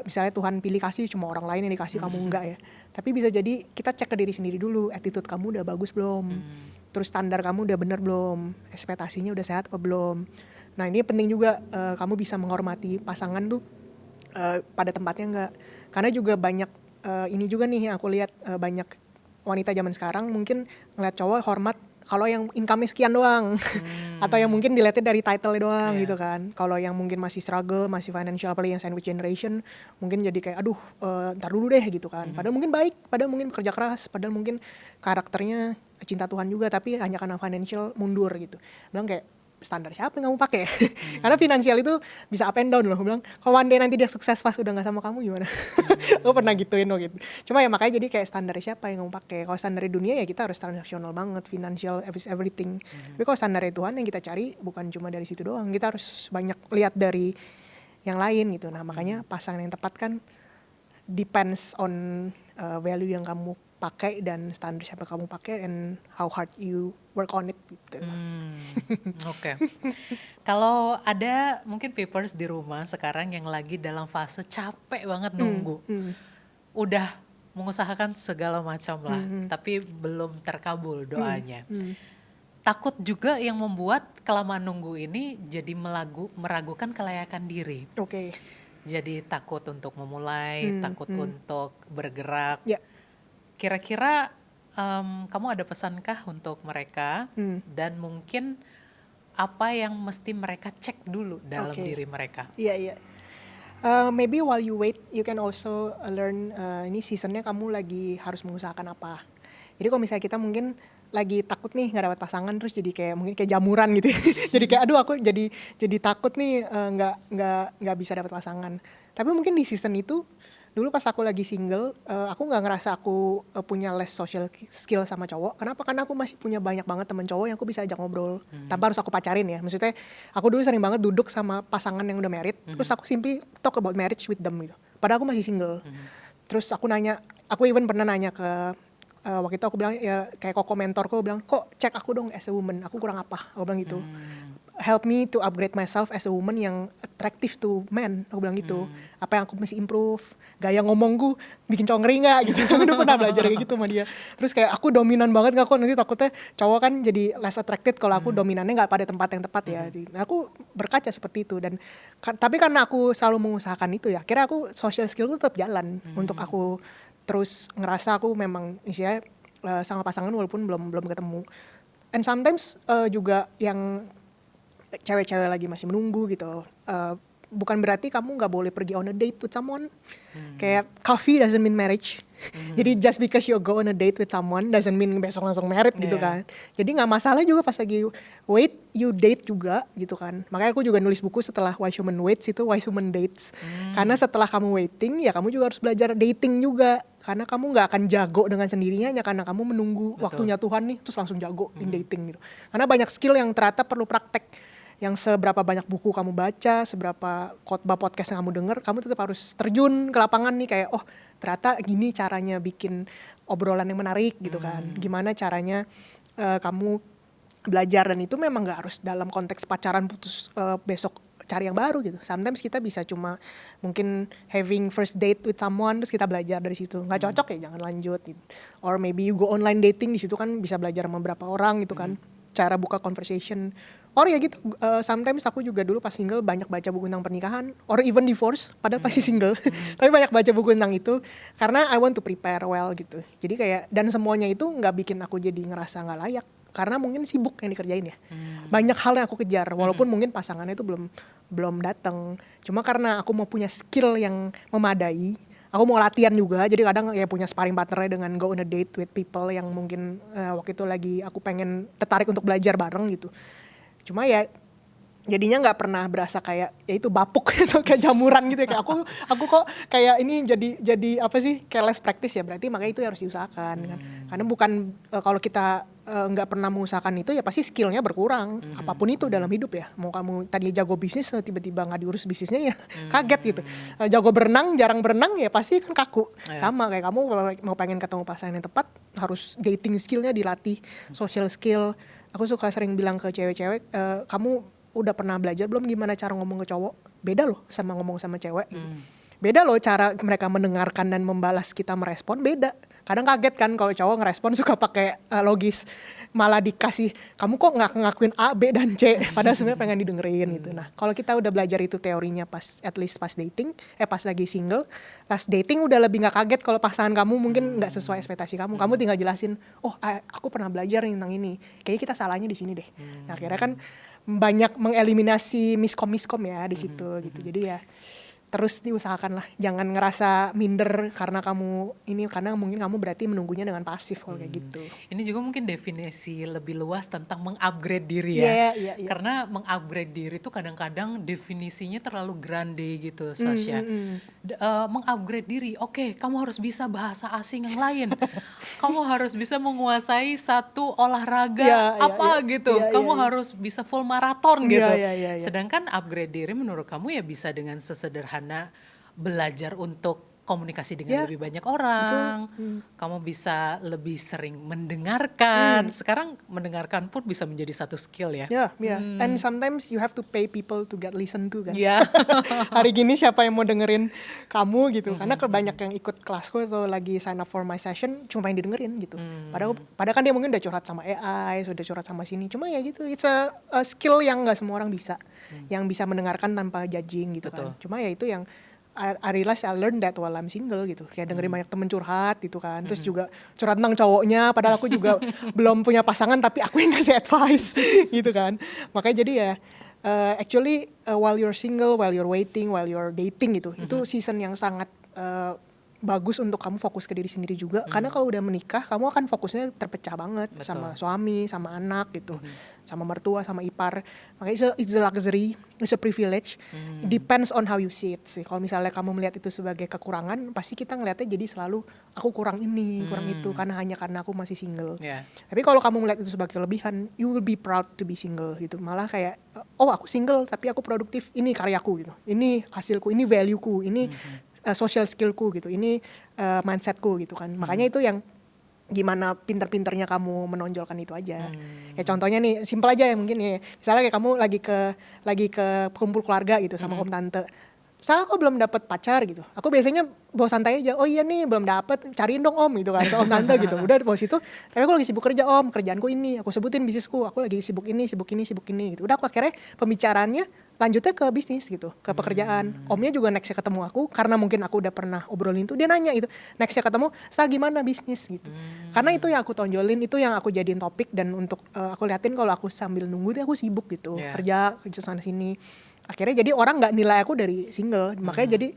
misalnya Tuhan pilih kasih cuma orang lain yang dikasih kamu enggak ya. Tapi bisa jadi kita cek ke diri sendiri dulu, attitude kamu udah bagus belum, terus standar kamu udah bener belum, ekspektasinya udah sehat apa belum. Nah ini penting juga kamu bisa menghormati pasangan tuh pada tempatnya enggak. Karena juga banyak ini juga nih yang aku lihat banyak wanita zaman sekarang mungkin ngeliat cowok hormat kalau yang income-nya sekian doang, atau yang mungkin dilihatnya dari title doang gitu kan. Kalau yang mungkin masih struggle, masih financial, apalagi yang sandwich generation, mungkin jadi kayak aduh ntar dulu deh gitu kan. Padahal mungkin baik, padahal mungkin kerja keras, padahal mungkin karakternya cinta Tuhan juga, tapi hanya karena financial mundur gitu. Bilang kayak standar siapa yang kamu pakai? Karena finansial itu bisa up and down loh. Bilang kalau one day nanti dia sukses pas udah nggak sama kamu gimana? Gue pernah gituin loh gitu. Cuma ya makanya jadi kayak standar siapa yang kamu pakai. Kalau standar dunia ya kita harus transaksional banget, financial everything. Tapi kalau standar Tuhan yang kita cari bukan cuma dari situ doang. Kita harus banyak lihat dari yang lain gitu. Nah makanya pasangan yang tepat kan depends on value yang kamu pakai dan standar siapa kamu pakai and how hard you work on it gitu. Oke. Kalau ada mungkin papers di rumah sekarang yang lagi dalam fase capek banget nunggu, udah mengusahakan segala macam lah, tapi belum terkabul doanya. Takut juga yang membuat kelamaan nunggu ini jadi meragukan kelayakan diri. Oke. Jadi takut untuk memulai, takut untuk bergerak. Ya. Kira-kira kamu ada pesankah untuk mereka dan mungkin apa yang mesti mereka cek dulu dalam diri mereka? Iya. Maybe while you wait, you can also learn ini seasonnya kamu lagi harus mengusahakan apa. Jadi kalau misalnya kita mungkin lagi takut nih nggak dapat pasangan, terus jadi kayak mungkin kayak jamuran gitu. Jadi kayak aduh aku jadi takut nih nggak bisa dapat pasangan. Tapi mungkin di season itu dulu pas aku lagi single, aku nggak ngerasa aku punya less social skill sama cowok. Kenapa? Karena aku masih punya banyak banget temen cowok yang aku bisa ajak ngobrol tanpa harus aku pacarin ya. Maksudnya aku dulu sering banget duduk sama pasangan yang udah married, terus aku simply talk about marriage with them gitu. Padahal aku masih single. Terus aku even pernah nanya ke waktu itu aku bilang ya kayak koko mentorku bilang, kok cek aku dong as a woman, aku kurang apa? Aku bilang gitu. Help me to upgrade myself as a woman yang attractive to men, aku bilang gitu. Apa yang aku mesti improve, gaya ngomongku bikin cowok ngeri gak gitu. Aku udah pernah belajar kayak gitu sama dia. Terus kayak aku dominan banget gak kok, nanti takutnya cowok kan jadi less attracted kalau aku dominannya gak pada tempat yang tepat ya. Nah, aku berkaca seperti itu dan tapi karena aku selalu mengusahakan itu ya, akhirnya aku social skill tetap jalan untuk aku terus ngerasa aku memang istilahnya sama pasangan walaupun belum ketemu. And sometimes juga yang cewek-cewek lagi masih menunggu gitu, bukan berarti kamu nggak boleh pergi on a date with someone. Kayak coffee doesn't mean marriage. Jadi just because you go on a date with someone doesn't mean besok langsung married gitu kan. Jadi nggak masalah juga pas lagi wait you date juga gitu kan. Makanya aku juga nulis buku setelah Why Human Waits itu Why Human Dates. Karena setelah kamu waiting ya kamu juga harus belajar dating juga. Karena kamu nggak akan jago dengan sendirinya hanya karena kamu menunggu waktunya Tuhan nih terus langsung jago in dating gitu. Karena banyak skill yang ternyata perlu praktek. Yang seberapa banyak buku kamu baca, seberapa khotbah podcast yang kamu dengar, kamu tetap harus terjun ke lapangan nih kayak oh ternyata gini caranya bikin obrolan yang menarik gitu kan. Gimana caranya kamu belajar dan itu memang nggak harus dalam konteks pacaran putus besok cari yang baru gitu. Sometimes kita bisa cuma mungkin having first date with someone terus kita belajar dari situ. Nggak cocok ya jangan lanjut gitu. Or maybe you go online dating, di situ kan bisa belajar sama beberapa orang gitu kan. Cara buka conversation. Or ya gitu, sometimes aku juga dulu pas single banyak baca buku tentang pernikahan, or even divorce, padahal pasti single. Tapi banyak baca buku tentang itu, karena I want to prepare well gitu. Jadi kayak, dan semuanya itu nggak bikin aku jadi ngerasa nggak layak, karena mungkin sibuk yang dikerjain ya. Banyak hal yang aku kejar, walaupun mungkin pasangannya itu belum datang. Cuma karena aku mau punya skill yang memadai, aku mau latihan juga, jadi kadang ya punya sparring partnernya dengan go on a date with people yang mungkin waktu itu lagi aku pengen tertarik untuk belajar bareng gitu. Cuma ya jadinya nggak pernah berasa kayak ya itu bapuk gitu kayak jamuran gitu ya. Kayak aku kok kayak ini jadi apa sih kayak less practice ya, berarti makanya itu harus diusahakan kan. Karena bukan kalau kita nggak pernah mengusahakan itu ya pasti skillnya berkurang. Apapun itu dalam hidup ya, mau kamu tadi jago bisnis tiba-tiba nggak diurus bisnisnya ya kaget gitu. Jago berenang jarang berenang ya pasti kan kaku. Sama kayak kamu mau pengen ketemu pasangan yang tepat harus dating skillnya dilatih, social skill. Aku suka sering bilang ke cewek-cewek, kamu udah pernah belajar belum gimana cara ngomong ke cowok? Beda loh sama ngomong sama cewek gitu. Beda loh cara mereka mendengarkan dan membalas kita merespon, beda. Kadang kaget kan kalau cowok ngerespon suka pakai logis. Malah dikasih, kamu kok nggak ngakuin A, B, dan C. Padahal sebenarnya pengen didengerin gitu. Nah kalau kita udah belajar itu teorinya at least pas dating, pas lagi single, pas dating udah lebih nggak kaget kalau pasangan kamu mungkin nggak sesuai ekspektasi kamu. Kamu tinggal jelasin, oh aku pernah belajar tentang ini. Kayaknya kita salahnya di sini deh. Nah akhirnya kan banyak mengeliminasi miskom ya di situ gitu. Jadi ya terus diusahakan lah, jangan ngerasa minder karena kamu ini, karena mungkin kamu berarti menunggunya dengan pasif kalau kayak gitu. Ini juga mungkin definisi lebih luas tentang mengupgrade diri ya. Yeah. Karena mengupgrade diri itu kadang-kadang definisinya terlalu grande gitu, Sasha. Mengupgrade diri, oke, kamu harus bisa bahasa asing yang lain. Kamu harus bisa menguasai satu olahraga gitu. Kamu harus bisa full maraton gitu. Sedangkan upgrade diri menurut kamu ya bisa dengan sesederhana belajar untuk komunikasi dengan lebih banyak orang. Kamu bisa lebih sering mendengarkan. Sekarang mendengarkan pun bisa menjadi satu skill ya. And sometimes you have to pay people to get listen to kan. Yeah. Hari gini siapa yang mau dengerin kamu gitu. Karena banyak yang ikut kelasku atau lagi sign up for my session cuma yang didengerin gitu. Padahal kan dia mungkin udah curhat sama AI, sudah curhat sama sini. Cuma ya gitu, it's a skill yang gak semua orang bisa. Yang bisa mendengarkan tanpa judging gitu. Kan. Cuma ya itu yang I realize I learned that while I'm single gitu. Kayak dengerin banyak temen curhat gitu kan. Terus juga curhat tentang cowoknya. Padahal aku juga belum punya pasangan tapi aku yang ngasih advice gitu kan. Makanya jadi ya actually while you're single, while you're waiting, while you're dating gitu. Itu season yang sangat bagus untuk kamu fokus ke diri sendiri juga. Karena kalau udah menikah, kamu akan fokusnya terpecah banget. Betul. Sama suami, sama anak gitu, sama mertua, sama ipar. Makanya it's a luxury, it's a privilege. Depends on how you see it sih. Kalau misalnya kamu melihat itu sebagai kekurangan, pasti kita ngelihatnya jadi selalu aku kurang ini, kurang itu, karena aku masih single. Yeah. Tapi kalau kamu melihat itu sebagai kelebihan, you will be proud to be single gitu. Malah kayak, oh aku single tapi aku produktif, ini karyaku gitu, ini hasilku, ini valueku, ini social skillku gitu, ini mindsetku gitu kan. Makanya itu yang gimana pinter-pinternya kamu menonjolkan itu aja. Ya contohnya nih, simpel aja ya mungkin ya. Misalnya kayak kamu lagi ke kumpul keluarga gitu sama om tante. Saya kok belum dapet pacar gitu. Aku biasanya bawa santai aja. Oh iya nih belum dapet, cariin dong om gitu kan. Atau om tante gitu. Udah di pos itu. Tapi aku lagi sibuk kerja om, kerjaanku ini. Aku sebutin bisnisku. Aku lagi sibuk ini gitu. Udah aku akhirnya pembicaraannya lanjutnya ke bisnis gitu, ke pekerjaan. Omnya juga nextnya ketemu aku, karena mungkin aku udah pernah obrolin itu, dia nanya gitu, nextnya ketemu, Sa gimana bisnis gitu. Karena itu yang aku tonjolin, itu yang aku jadiin topik, dan untuk aku liatin kalau aku sambil nunggu, aku sibuk gitu, kerja sana sini. Akhirnya jadi orang nggak nilai aku dari single, makanya jadi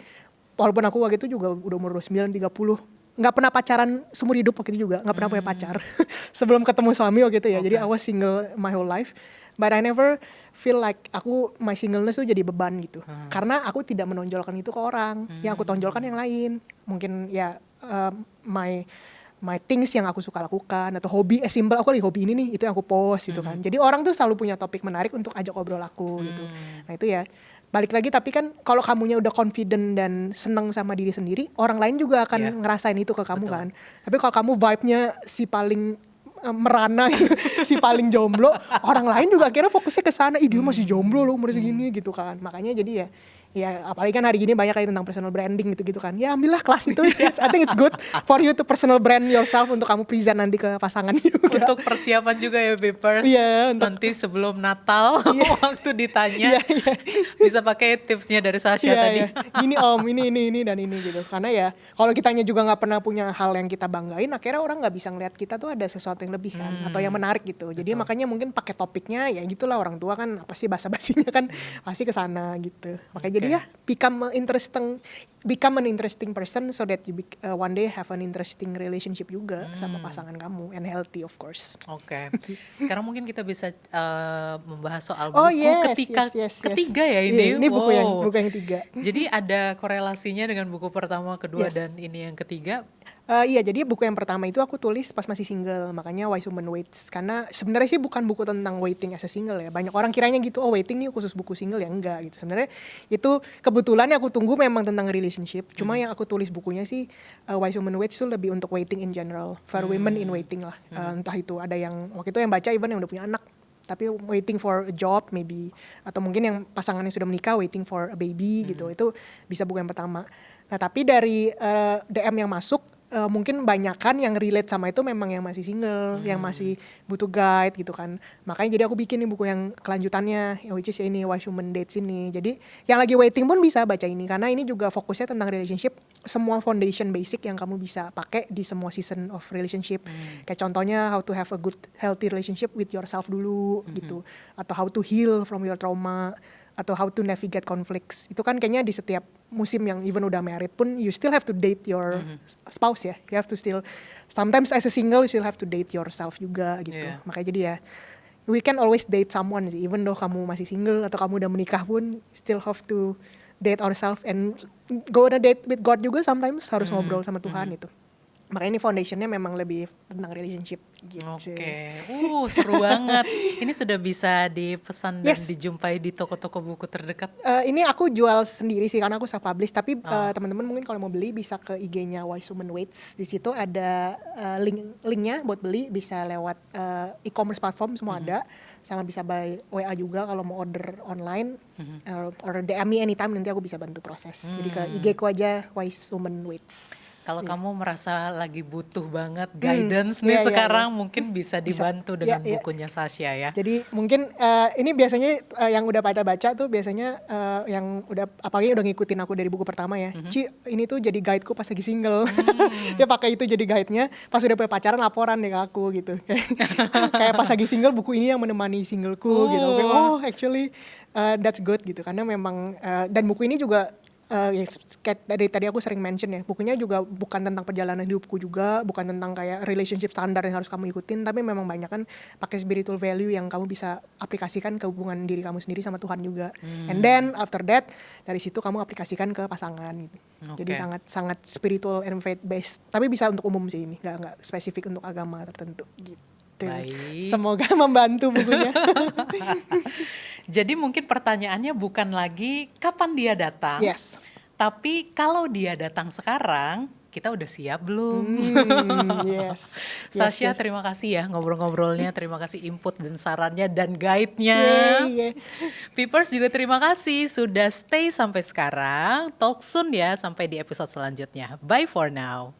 walaupun aku waktu itu juga udah umur 29, 30, nggak pernah pacaran seumur hidup waktu itu juga, nggak pernah punya pacar sebelum ketemu suami waktu itu ya. Jadi I was single my whole life. But I never feel like my singleness tuh jadi beban gitu. Karena aku tidak menonjolkan itu ke orang. Yang aku tonjolkan yang lain. Mungkin ya my things yang aku suka lakukan. Atau hobi, simple aku lagi hobi ini nih, itu yang aku post gitu kan. Jadi orang tuh selalu punya topik menarik untuk ajak ngobrol aku gitu. Nah itu ya, balik lagi, tapi kan kalau kamunya udah confident dan seneng sama diri sendiri, orang lain juga akan ngerasain itu ke kamu. Betul. Kan. Tapi kalau kamu vibe-nya si paling merana si paling jomblo, orang lain juga akhirnya fokusnya ke sana. Dia masih jomblo loh umur segini gitu kan. Makanya jadi ya apalagi kan hari gini banyak kayak tentang personal branding gitu kan. Ya ambillah kelas itu. I think it's good for you to personal brand yourself untuk kamu present nanti ke pasangan juga. Untuk persiapan juga ya Pipers. Nanti sebelum Natal waktu ditanya bisa pakai tipsnya dari Sasha tadi. Gini om, ini dan ini gitu. Karena ya kalau kitanya juga nggak pernah punya hal yang kita banggain, akhirnya orang nggak bisa ngeliat kita tuh ada sesuatu yang lebih kan, atau yang menarik gitu. Jadi makanya mungkin pakai topiknya ya gitulah, orang tua kan apa sih basa-basinya kan pasti ke sana gitu. Makanya jadi ya become an interesting person so that you one day have an interesting relationship juga sama pasangan kamu, and healthy of course. Oke. Sekarang mungkin kita bisa membahas soal buku ketiga ya ini. Ini buku yang ketiga. Jadi ada korelasinya dengan buku pertama, kedua dan ini yang ketiga. Iya, jadi buku yang pertama itu aku tulis pas masih single, makanya Wise Woman Waits. Karena sebenarnya sih bukan buku tentang waiting as a single ya. Banyak orang kiranya gitu, oh waiting nih khusus buku single, ya enggak gitu. Sebenarnya itu kebetulan aku tunggu memang tentang relationship. Cuma yang aku tulis bukunya sih Wise Woman Waits itu lebih untuk waiting in general, for women in waiting lah. Entah itu ada yang waktu itu yang baca even yang udah punya anak, tapi waiting for a job maybe, atau mungkin yang pasangannya sudah menikah waiting for a baby gitu. Itu bisa buku yang pertama. Nah tapi dari DM yang masuk, mungkin banyakan yang relate sama itu memang yang masih single, yang masih butuh guide gitu kan. Makanya jadi aku bikin nih buku yang kelanjutannya, which is ini Wise Woman Dates ini. Jadi yang lagi waiting pun bisa baca ini, karena ini juga fokusnya tentang relationship, semua foundation basic yang kamu bisa pakai di semua season of relationship. Kayak contohnya how to have a good healthy relationship with yourself dulu gitu, atau how to heal from your trauma, atau how to navigate conflicts. Itu kan kayaknya di setiap musim yang even udah married pun you still have to date your spouse ya. You have to still, sometimes as a single you still have to date yourself juga gitu. Makanya jadi ya we can always date someone sih, even though kamu masih single atau kamu udah menikah pun still have to date ourselves and go on a date with God juga, sometimes harus ngobrol sama Tuhan itu. Makanya ini foundationnya memang lebih tentang relationship gitu. Oke, seru banget. Ini sudah bisa dipesan dan dijumpai di toko-toko buku terdekat? Ini aku jual sendiri sih karena aku self-publish. Tapi teman-teman mungkin kalau mau beli bisa ke IG-nya Wise Woman Waits. Di situ ada linknya buat beli, bisa lewat e-commerce platform semua ada. Sama bisa by WA juga kalau mau order online. Order DM me anytime, nanti aku bisa bantu proses. Jadi ke IG ku aja Wise Woman Waits. Kalau kamu merasa lagi butuh banget guidance nih sekarang, mungkin bisa dibantu dengan bukunya Sasha ya. Jadi mungkin ini biasanya yang udah pada baca tuh biasanya yang udah apalagi udah ngikutin aku dari buku pertama ya. Ci, ini tuh jadi guideku pas lagi single. Dia pakai itu jadi guide-nya. Pas udah punya pacaran laporan deh ke aku gitu. Kayak pas lagi single buku ini yang menemani singleku gitu. Actually that's good gitu, karena memang dan buku ini juga Kayak dari tadi aku sering mention ya, bukunya juga bukan tentang perjalanan hidupku juga, bukan tentang kayak relationship standar yang harus kamu ikutin, tapi memang banyak kan pakai spiritual value yang kamu bisa aplikasikan ke hubungan diri kamu sendiri sama Tuhan juga. And then after that, dari situ kamu aplikasikan ke pasangan gitu. Jadi Oke. sangat sangat spiritual and faith based, tapi bisa untuk umum sih ini, nggak spesifik untuk agama tertentu gitu. Baik. Semoga membantu bukunya. Jadi mungkin pertanyaannya bukan lagi kapan dia datang, Yes. tapi kalau dia datang sekarang, kita udah siap belum? Yes. Sasha, Yes. terima kasih ya ngobrol-ngobrolnya, terima kasih input dan sarannya dan guide-nya. Yeay. Peepers juga terima kasih sudah stay sampai sekarang. Talk soon ya, sampai di episode selanjutnya. Bye for now.